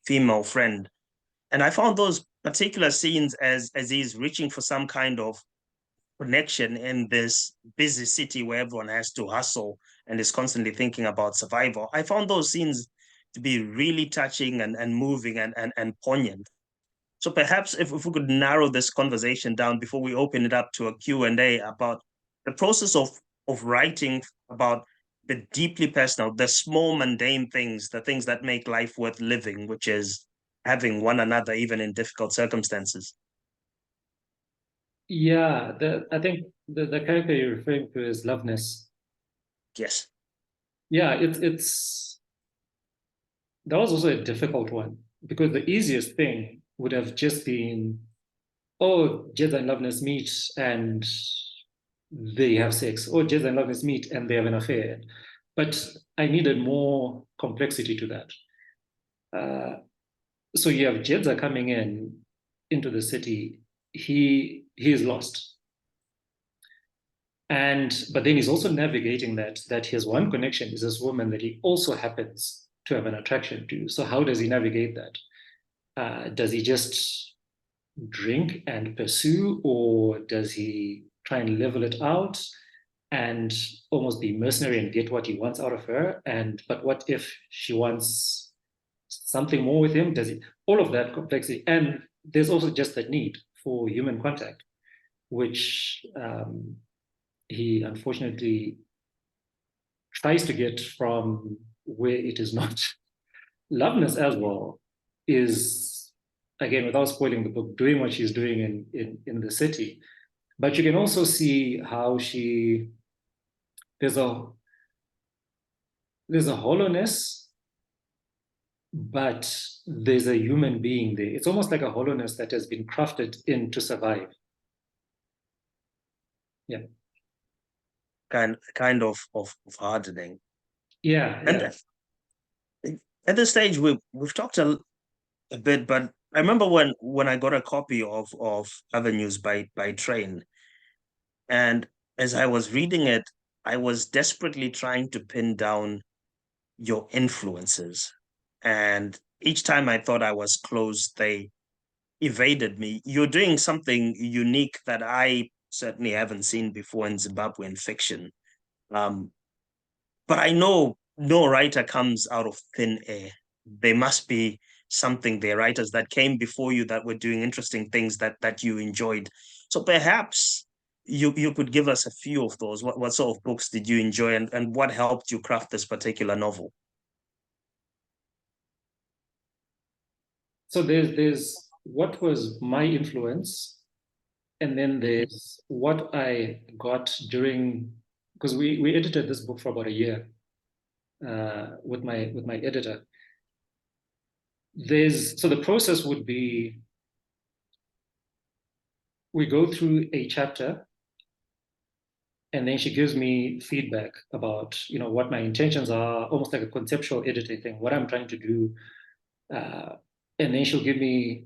female friend, and I found those particular scenes as he's reaching for some kind of connection in this busy city where everyone has to hustle and is constantly thinking about survival. I found those scenes to be really touching and moving and poignant. So perhaps if we could narrow this conversation down before we open it up to a Q&A about the process of writing about the deeply personal, the small mundane things, the things that make life worth living, which is having one another even in difficult circumstances. Yeah, I think the character you're referring to is Loveness. Yes. Yeah, it's that was also a difficult one because the easiest thing would have just been, oh, Jedza and Loveness meet and they have sex, or Jedza and Loveness meet and they have an affair. But I needed more complexity to that. So you have Jedza coming into the city. He is lost. But then he's also navigating that his one connection is this woman that he also happens to have an attraction to. So how does he navigate that? Does he just drink and pursue, or does he try and level it out and almost be mercenary and get what he wants out of her? But what if she wants something more with him? Does he all of that complexity? And there's also just that need for human contact, which he unfortunately tries to get from where it is not. Loveness as well is, again, without spoiling the book, doing what she's doing in the city. But you can also see how there's a hollowness, but there's a human being there. It's almost like a hollowness that has been crafted in to survive. Yeah. Kind of hardening. Yeah, And yeah. at this stage, we've talked a bit, but I remember when I got a copy of Avenues by train, and as I was reading it, I was desperately trying to pin down your influences, and each time I thought I was close, they evaded me. You're doing something unique that I certainly haven't seen before in Zimbabwean fiction. Um, But I know no writer comes out of thin air. There must be something there, writers that came before you that were doing interesting things that you enjoyed. So perhaps you could give us a few of those. What sort of books did you enjoy and what helped you craft this particular novel? So there's what was my influence, and then there's what I got during, because we edited this book for about a year with my editor. So the process would be, we go through a chapter, and then she gives me feedback about what my intentions are, almost like a conceptual editing thing, what I'm trying to do, and then she'll give me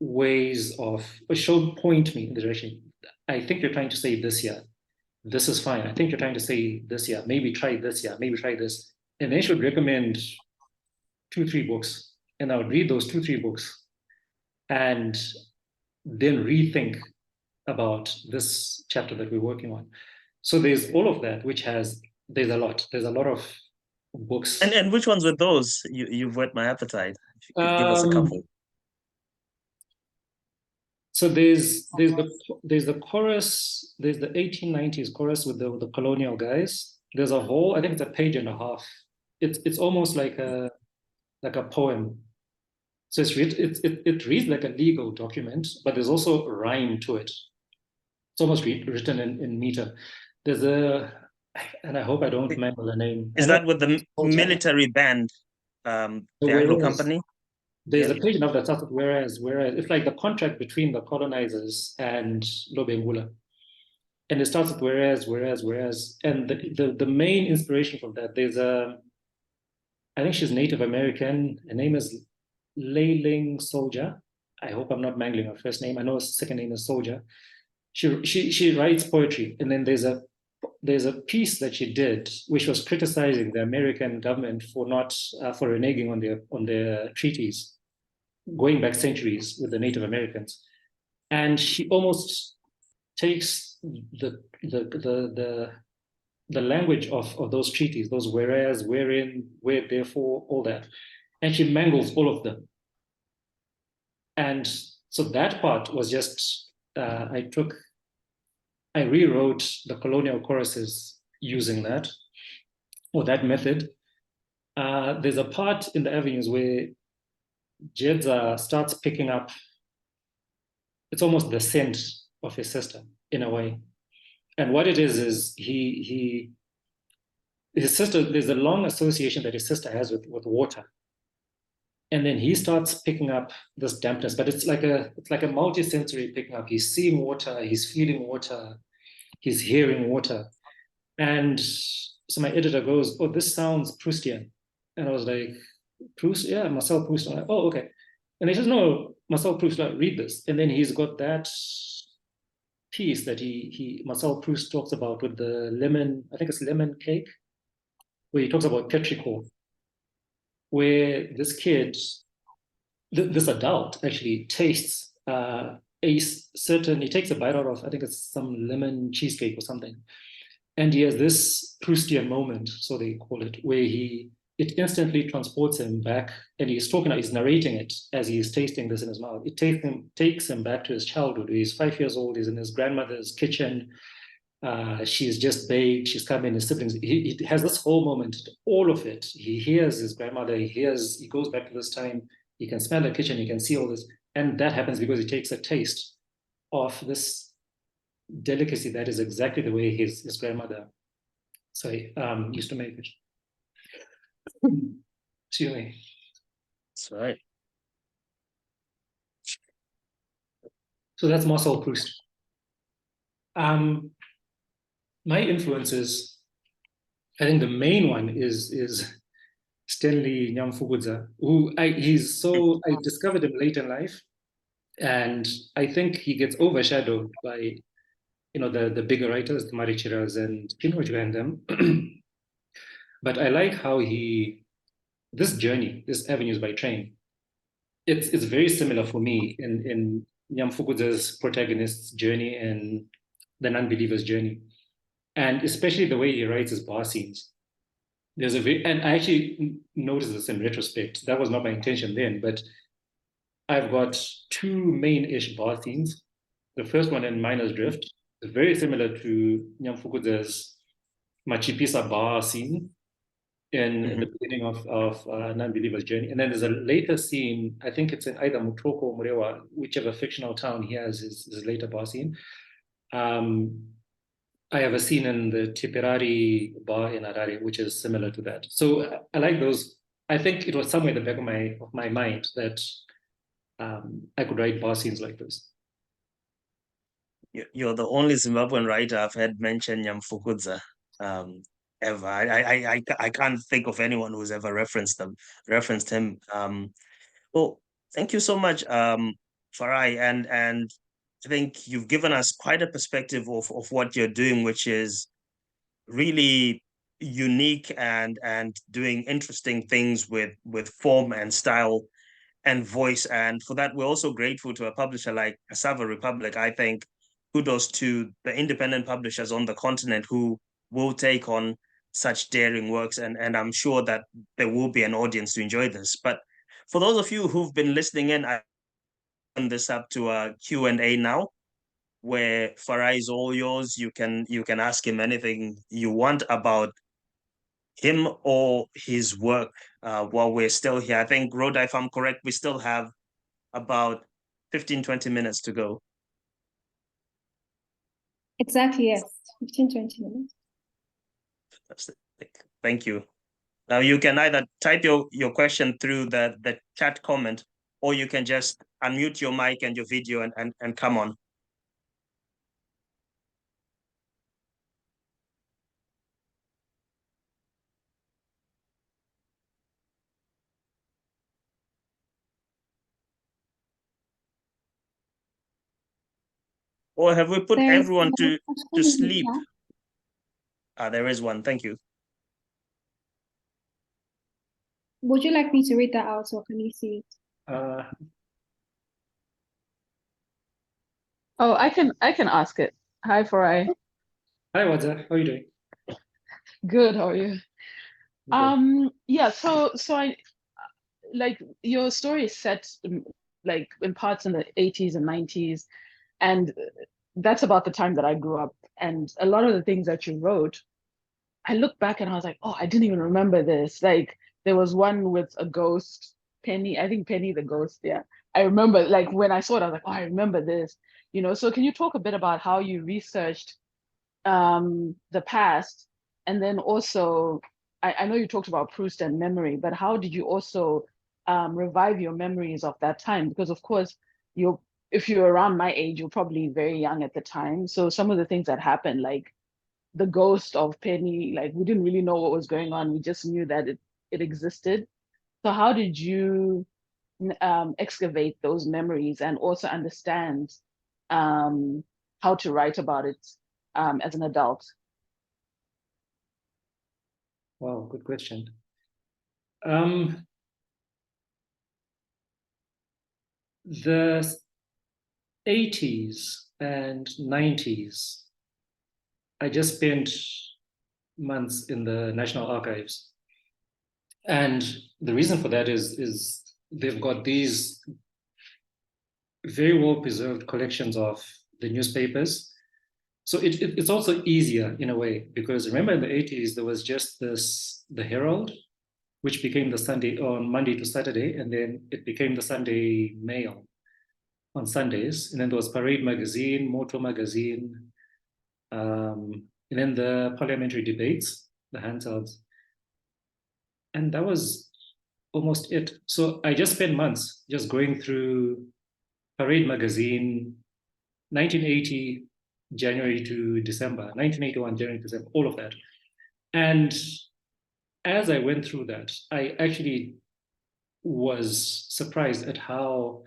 ways of, or she'll point me in the direction. I think you're trying to say this here. This is fine. I think you're trying to say this here. Maybe try this here. Maybe try this. And then she would recommend 2, 3 books, and I would read those 2, 3 books, and then rethink about this chapter that we're working on. So there's all of that, there's a lot. There's a lot of books. And which ones were those? You've whet my appetite. If you could give us a Um, couple. so there's the chorus, there's the 1890s chorus with the colonial guys. There's a whole, I think it's a page and a half. It's almost like a poem. So it reads like a legal document, but there's also rhyme to it. It's almost written in meter. There's a, and I hope I don't mangle the name. I Is know that with the culture. military band, the Anglo Whereas Company? there's Yeah. a page enough that starts with whereas it's like the contract between the colonizers and Lobengula. And it starts with whereas. And the main inspiration from that, there's I think she's Native American. Her name is Leiling Soldier. I hope I'm not mangling her first name. I know her second name is Soldier. She writes poetry, and then there's a piece that she did which was criticizing the American government for not for reneging on their treaties going back centuries with the Native Americans, and she almost takes the language of those treaties, those whereas, wherein, where, therefore, all that, and she mangles all of them. And so that part was just I rewrote the colonial choruses using that or that method. There's a part in the avenues where Jedza starts picking up, it's almost the scent of his sister in a way. And what it is his sister, there's a long association that his sister has with water. And then he starts picking up this dampness, but it's like a multi-sensory picking up. He's seeing water, he's feeling water, he's hearing water. And so my editor goes, "Oh, this sounds Proustian." And I was like, "Proust? Yeah, Marcel Proust." I'm like, "Oh, okay." And he says, "No, Marcel Proust, like, read this." And then he's got that piece that he Marcel Proust talks about with the lemon, I think it's lemon cake, where he talks about petrichor, where this kid, this adult actually tastes a certain, he takes a bite out of, I think it's some lemon cheesecake or something. And he has this Proustian moment, so they call it, where it instantly transports him back, and he's narrating it as he's tasting this in his mouth. It takes him back to his childhood. He's 5 years old, he's in his grandmother's kitchen. She's just baked, she's come in, his siblings. He has this whole moment, all of it. He hears his grandmother, he goes back to this time, he can smell the kitchen, he can see all this. And that happens because he takes a taste of this delicacy that is exactly the way his grandmother used to make it. Excuse me. That's right. So that's Marcel Proust. My influences, I think the main one is Stanley Nyamfugudza, I discovered him late in life, and I think he gets overshadowed by the bigger writers, the Marichiras and Pinocchio and them. But I like how this avenues by train, it's very similar for me in Nyamfugudza's protagonist's journey and the non-believer's journey, and especially the way he writes his bar scenes. And I actually noticed this in retrospect. That was not my intention then, but I've got two main-ish bar scenes. The first one in Miner's Drift is very similar to Nyamfugudza's Machipisa bar scene in the beginning of Non-Believer's Journey. And then there's a later scene, I think it's in either Mutoko or Murewa, whichever fictional town he has his later bar scene. I have a scene in the Tipperary bar in Harare, which is similar to that. So I like those. I think it was somewhere in the back of my mind that I could write bar scenes like this. You're the only Zimbabwean writer I've had mention Nyamfukudza ever. I can't think of anyone who's ever referenced him. Well, thank you so much, Farai, and I think you've given us quite a perspective of what you're doing, which is really unique and doing interesting things with form and style and voice. And for that, we're also grateful to a publisher like Cassava Republic. I think kudos to the independent publishers on the continent who will take on such daring works. And I'm sure that there will be an audience to enjoy this. But for those of you who've been listening in, I open this up to a Q&A now, where Farai is all yours. You can ask him anything you want about him or his work while we're still here? I think, Rhoda, if I'm correct, we still have about 15, 20 minutes to go. Exactly, yes. 15, 20 minutes. Thank you. Now you can either type your question through the chat comment, or you can just unmute your mic and your video and come on. Or have we put everyone to sleep? There is one. Thank you. Would you like me to read that out, or can you see it? Oh, I can ask it. Hi, Farai. Hi, Jedza. How are you doing? Good. How are you? Okay. Yeah. So I like your story is set like in parts in the 80s and 90s, and that's about the time that I grew up. And a lot of the things that you wrote, I look back and I was like, oh, I didn't even remember this. Like there was one with a ghost, Penny. I think Penny the ghost. Yeah, I remember. Like when I saw it, I was like, oh, I remember this. So can you talk a bit about how you researched the past, and then also I know you talked about Proust and memory, but how did you also revive your memories of that time? Because of course if you're around my age, you're probably very young at the time, so some of the things that happened, like the ghost of Penny, like we didn't really know what was going on, we just knew that it existed. So how did you excavate those memories and also understand how to write about it as an adult? Wow, good question. The 80s and 90s, I just spent months in the National Archives. And the reason for that is they've got these very well preserved collections of the newspapers. So it's also easier in a way, because remember in the 80s, there was just the Herald, which became the Sunday on Monday to Saturday, and then it became the Sunday Mail on Sundays. And then there was Parade Magazine, Motor Magazine, and then the parliamentary debates, the Hansards. And that was almost it. So I just spent months just going through Parade Magazine, 1980, January to December, 1981, January to December, all of that. And as I went through that, I actually was surprised at how,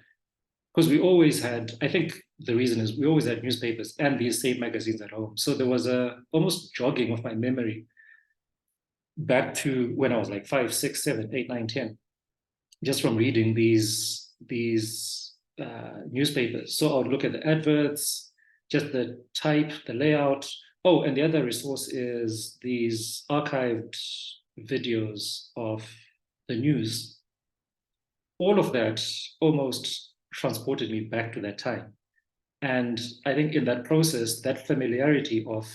because we always had, I think the reason is we always had newspapers and these same magazines at home. So there was a almost jogging of my memory back to when I was like 5, 6, 7, 8, 9, 10, just from reading these newspapers. So I would look at the adverts, just the type, the layout. Oh, and the other resource is these archived videos of the news. All of that almost transported me back to that time. And I think in that process, that familiarity of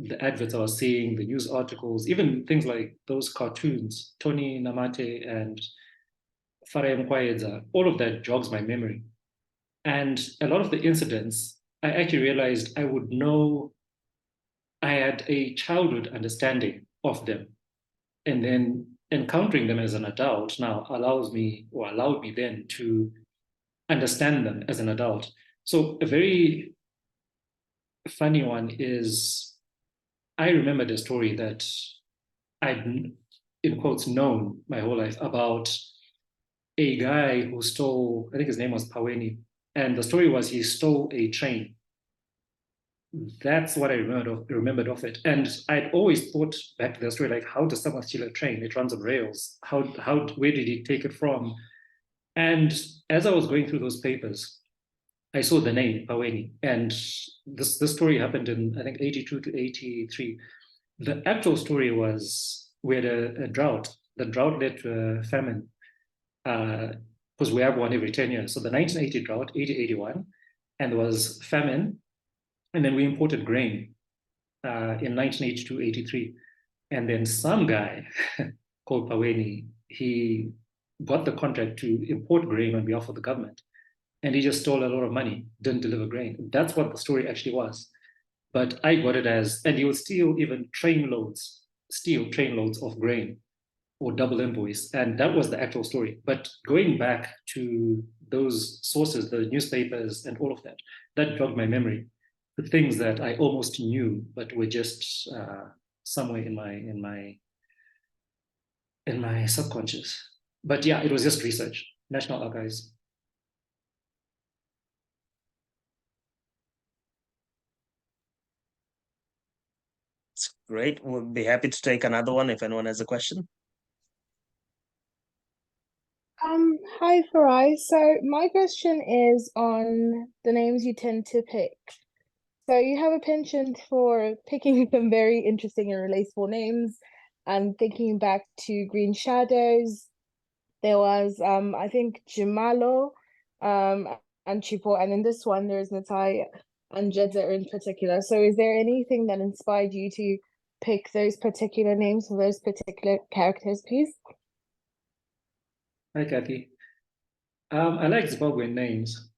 the adverts I was seeing, the news articles, even things like those cartoons, Tony Namate and Farai Mudzingwa, all of that jogs my memory. And a lot of the incidents, I actually realized I would know, I had a childhood understanding of them. And then encountering them as an adult now allowed me then to understand them as an adult. So a very funny one is, I remember the story that I'd, in quotes, known my whole life about a guy who stole, I think his name was Paweni, and the story was he stole a train. That's what I remembered of it. And I'd always thought back to the story, like, how does someone steal a train? It runs on rails. Where did he take it from? And as I was going through those papers, I saw the name Paweni, and this story happened in, I think, 82 to 83. The actual story was we had a drought. The drought led to a famine, because we have one every 10 years. So the 1980 drought, 80-81, and there was famine, and then we imported grain in 1982-83. And then some guy called Paweni, he got the contract to import grain on behalf of the government. And he just stole a lot of money, didn't deliver grain. That's what the story actually was. But I got it as, and he would steal even trainloads of grain or double invoice. And that was the actual story. But going back to those sources, the newspapers and all of that, that jogged my memory. The things that I almost knew, but were just somewhere in my subconscious. But yeah, it was just research, National Archives. It's great. We'll be happy to take another one if anyone has a question. Hi Farai. So my question is on the names you tend to pick. So you have a penchant for picking some very interesting and relatable names. I'm thinking back to Green Shadows. There was I think Jumalo, and Chipo, and in this one there's Natai and Jedza in particular. So is there anything that inspired you to pick those particular names for those particular characters, please? Hi, Kathy. I like Zimbabwean names.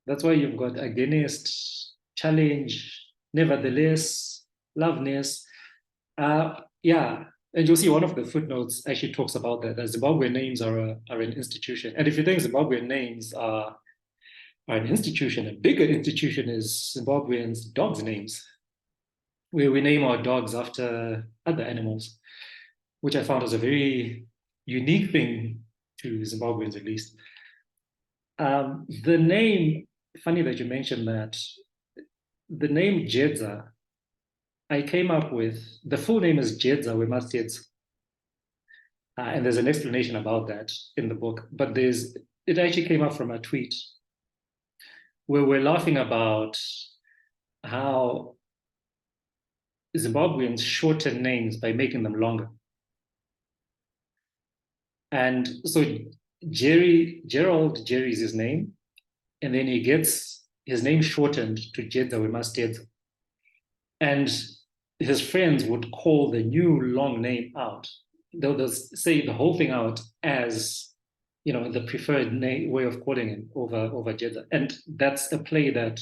That's why you've got against, challenge, nevertheless, loveness. Yeah, and you'll see one of the footnotes actually talks about that. That Zimbabwean names are an institution. And if you think Zimbabwean names are an institution, a bigger institution is Zimbabweans' dogs' names, where we name our dogs after other animals, which I found was a very unique thing to Zimbabweans, at least. The name, funny that you mentioned that, the name Jedza, I came up with, the full name is Jedza Wemastetsa. And there's an explanation about that in the book, but it actually came up from a tweet where we're laughing about how Zimbabweans shorten names by making them longer. And so Gerald is his name, and then he gets his name shortened to Jedza Wemastetsa. And his friends would call the new long name out. They'll say the whole thing out as, you know, the preferred way of calling him over Jedza. And that's a play that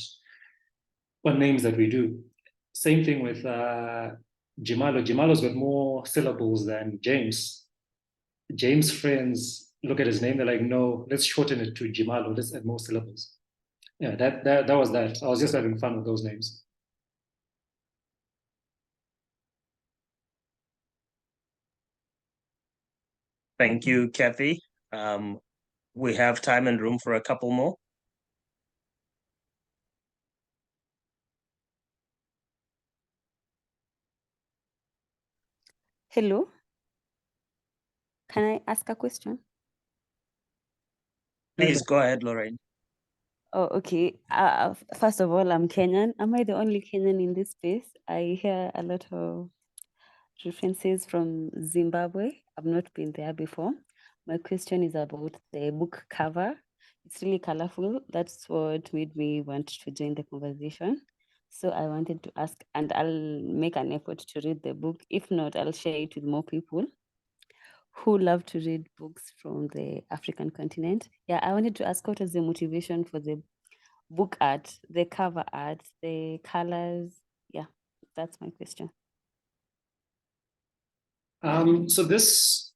on names that we do. Same thing with Jimalo. Jimalo's got more syllables than James. James' friends look at his name, they're like, no, let's shorten it to Jimalo, let's add more syllables. Yeah, that was that. I was just having fun with those names. Thank you, Kathy. We have time and room for a couple more. Hello. Can I ask a question? Please go ahead, Lorraine. Oh, okay. First of all, I'm Kenyan. Am I the only Kenyan in this space? I hear a lot of references from Zimbabwe. I've not been there before. My question is about the book cover. It's really colorful. That's what made me want to join the conversation. So I wanted to ask, and I'll make an effort to read the book. If not, I'll share it with more people who love to read books from the African continent. Yeah, I wanted to ask, what was the motivation for the book art, the cover art, the colors? Yeah, that's my question. So this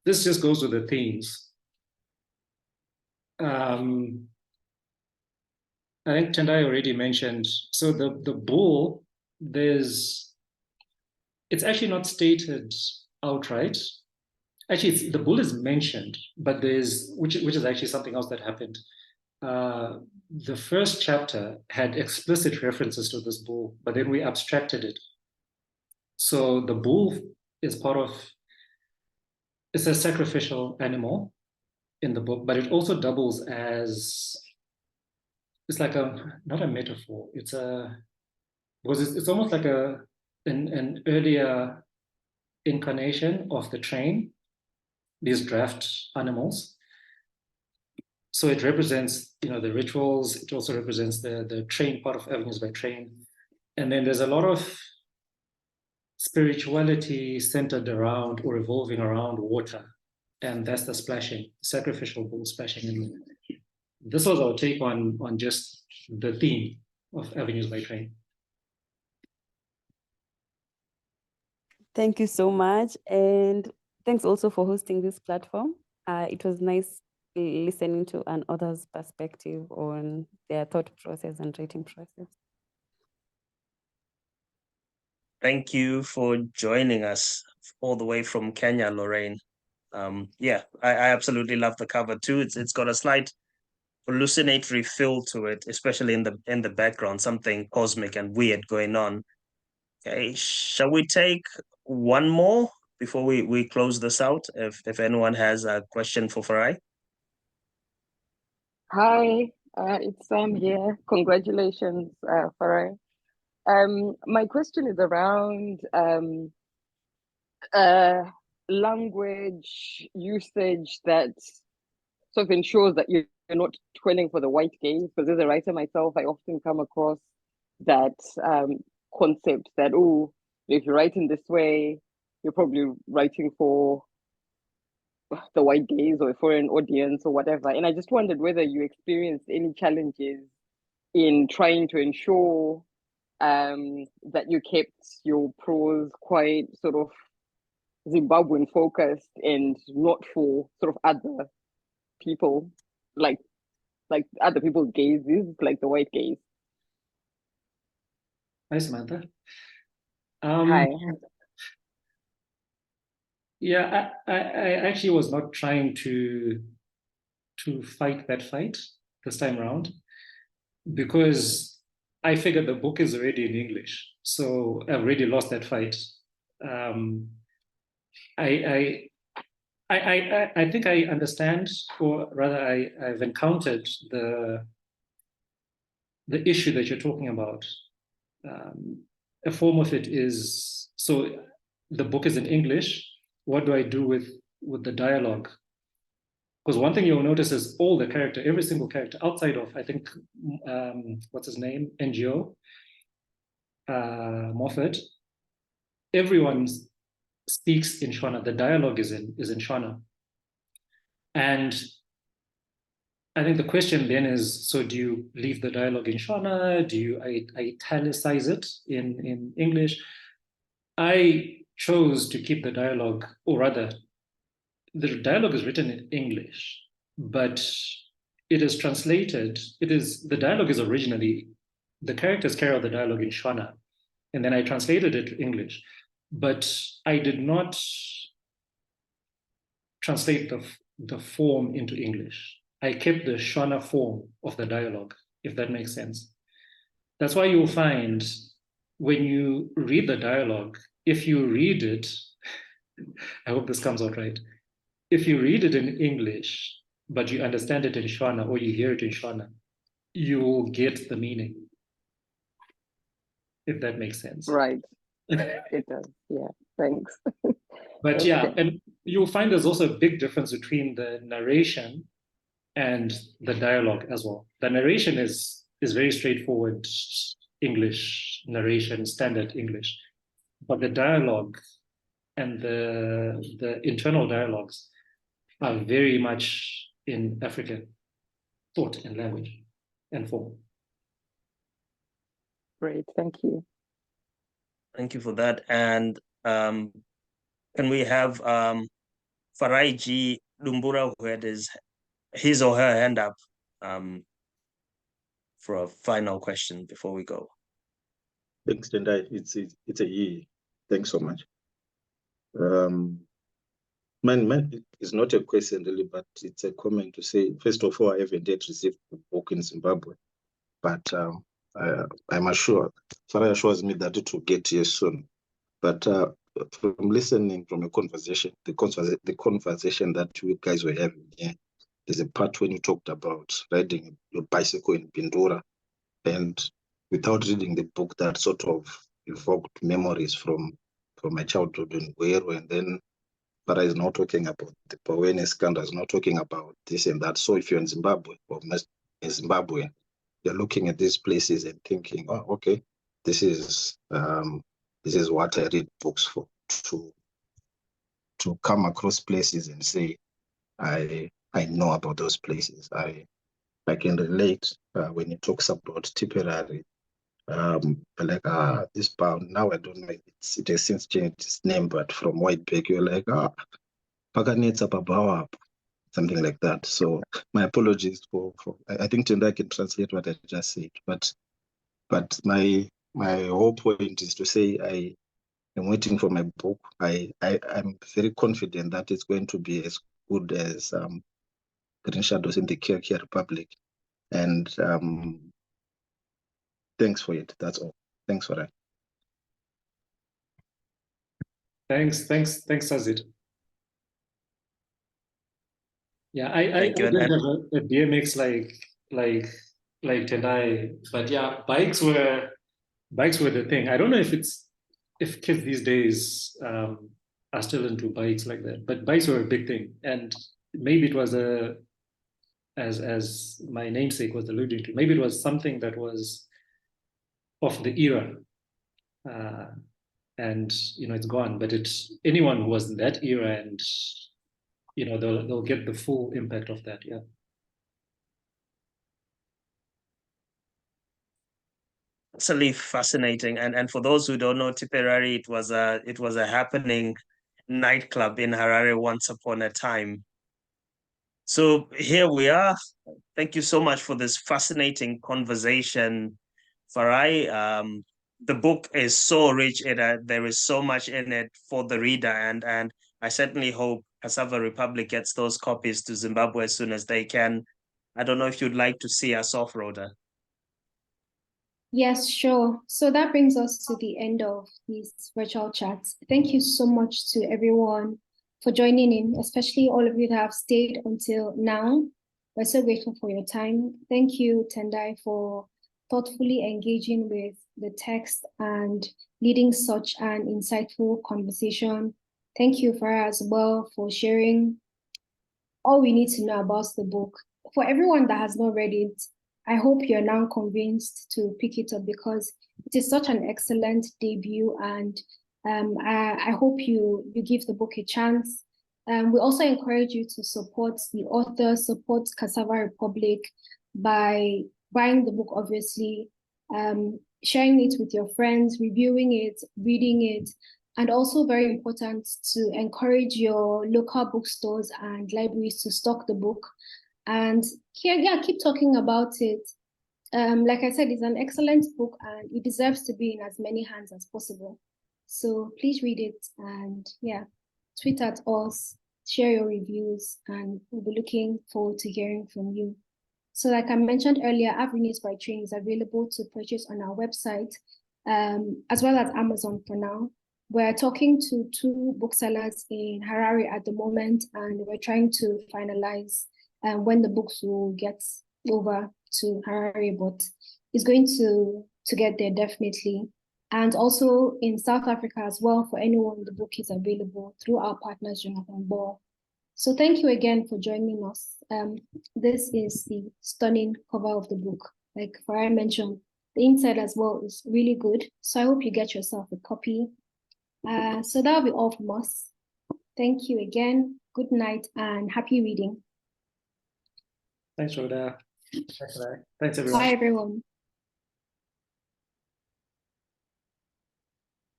just goes with the themes. I think Tendai already mentioned, so the bull, it's actually not stated outright. Actually, the bull is mentioned, but which is actually something else that happened. The first chapter had explicit references to this bull, but then we abstracted it. So the bull is it's a sacrificial animal in the book, but it also doubles as, it's like not a metaphor, because it's almost like an earlier incarnation of the train, these draft animals. So it represents, you know, the rituals. It also represents the train part of Avenues by Train. And then there's a lot of spirituality centered around or revolving around water. And that's the splashing, sacrificial bull splashing. And this was our take on just the theme of Avenues by Train. Thank you so much. And thanks also for hosting this platform. It was nice listening to an author's perspective on their thought process and writing process. Thank you for joining us all the way from Kenya, Lorraine. Yeah, I absolutely love the cover too. It's got a slight hallucinatory feel to it, especially in the background, something cosmic and weird going on. Okay, shall we take one more before we close this out? If anyone has a question for Farai. Hi, it's Sam here. Congratulations, Farai. My question is around language usage that sort of ensures that you're not twirling for the white gaze. Because as a writer myself, I often come across that concept that, oh, if you write in this way, you're probably writing for the white gaze or a foreign audience or whatever. And I just wondered whether you experienced any challenges in trying to ensure that you kept your prose quite sort of Zimbabwean focused and not for sort of other people, like other people's gazes, like the white gaze. Hi, Samantha. Hi. Yeah, I actually was not trying to fight that fight this time around, because I figured the book is already in English, so I've already lost that fight. I think I understand, or rather, I've encountered the issue that you're talking about. A form of it is, so the book is in English. What do I do with the dialogue? Because one thing you'll notice is every single character outside of, I think, what's his name? NGO, Moffat, everyone speaks in Shona. The dialogue is in Shona. And I think the question then is, so do you leave the dialogue in Shona? Do you italicize it in English? I chose to keep the dialogue, or rather, the dialogue is written in English, but it is translated. The dialogue is originally, the characters carry out the dialogue in Shona, and then I translated it to English, but I did not translate the form into English. I kept the Shona form of the dialogue, if that makes sense. That's why you'll find when you read the dialogue, if you read it, I hope this comes out right. If you read it in English, but you understand it in Shona, or you hear it in Shona, you will get the meaning, if that makes sense. Right. It does. Yeah. Thanks. But Okay. yeah, and you'll find there's also a big difference between the narration and the dialogue as well. The narration is very straightforward English narration, standard English, but the dialogue and the internal dialogues are very much in African thought and language and form. Great. Thank you. Thank you for that. And can we have Farai G. Lumbura, who had his or her hand up for a final question before we go? Thanks, Tendai. It's a ye. Thanks so much. Mine is not a question really, but it's a comment to say, first of all, I haven't yet received the book in Zimbabwe, but I'm assured, Farai assures me that it will get here soon. But from listening from a conversation, the conversation that you guys were having here, there's a part when you talked about riding your bicycle in Pindura, and without reading the book, that sort of evoked memories from my childhood in Guero, and then Farai is now talking about the Pawene scandal, is now talking about this and that. So if you're in Zimbabwe, or in Zimbabwe, you're looking at these places and thinking, oh, okay, this is this is what I read books for, to come across places and say, I know about those places. I can relate when he talks about Tipperary. Like, this bound, now I don't know, it has since changed its name, but from Whitebeck, you're like, Paganetsa Babawap, something like that. So my apologies for I think Tendai can translate what I just said, but my whole point is to say I am waiting for my book. I'm very confident that it's going to be as good as Green Shadows in the Kirkia Republic. And thanks for it. That's all. Thanks for that. Thanks, Sazit. Yeah, I Thank you. didn't have a BMX like Tendai, but yeah, bikes were the thing. I don't know if kids these days are still into bikes like that, but bikes were a big thing, and maybe it was as my namesake was alluding to, maybe it was something that was of the era, and it's gone. But anyone who was in that era, and they'll get the full impact of that. Yeah. Absolutely fascinating. And for those who don't know, Tipperary, it was a happening nightclub in Harare once upon a time. So here we are. Thank you so much for this fascinating conversation, Farai. The book is so rich. There is so much in it for the reader, and I certainly hope Cassava Republic gets those copies to Zimbabwe as soon as they can. I don't know if you'd like to see us off, Rhoda. Yes, sure. So that brings us to the end of these virtual chats. Thank you so much to everyone for joining in, especially all of you that have stayed until now. We're so grateful for your time. Thank you, Tendai, for thoughtfully engaging with the text and leading such an insightful conversation. Thank you, Farah, as well, for sharing all we need to know about the book. For everyone that has not read it, I hope you're now convinced to pick it up because it is such an excellent debut, and I hope you give the book a chance. We also encourage you to support the author, support Cassava Republic by buying the book, obviously, sharing it with your friends, reviewing it, reading it, and also very important to encourage your local bookstores and libraries to stock the book. And keep talking about it. Like I said, it's an excellent book and it deserves to be in as many hands as possible. So please read it and tweet at us, share your reviews, and we'll be looking forward to hearing from you. So like I mentioned earlier, Avenues by Train is available to purchase on our website, as well as Amazon for now. We're talking to 2 booksellers in Harare at the moment, and we're trying to finalize when the books will get over to Harare, but it's going to get there definitely. And also in South Africa as well, for anyone, the book is available through our partners, Jonathan Ball. So thank you again for joining us. This is the stunning cover of the book. Like Farai mentioned, the inside as well is really good. So I hope you get yourself a copy. So that'll be all from us. Thank you again. Good night and happy reading. Thanks, Rhoda. Thanks, everyone. Bye, everyone.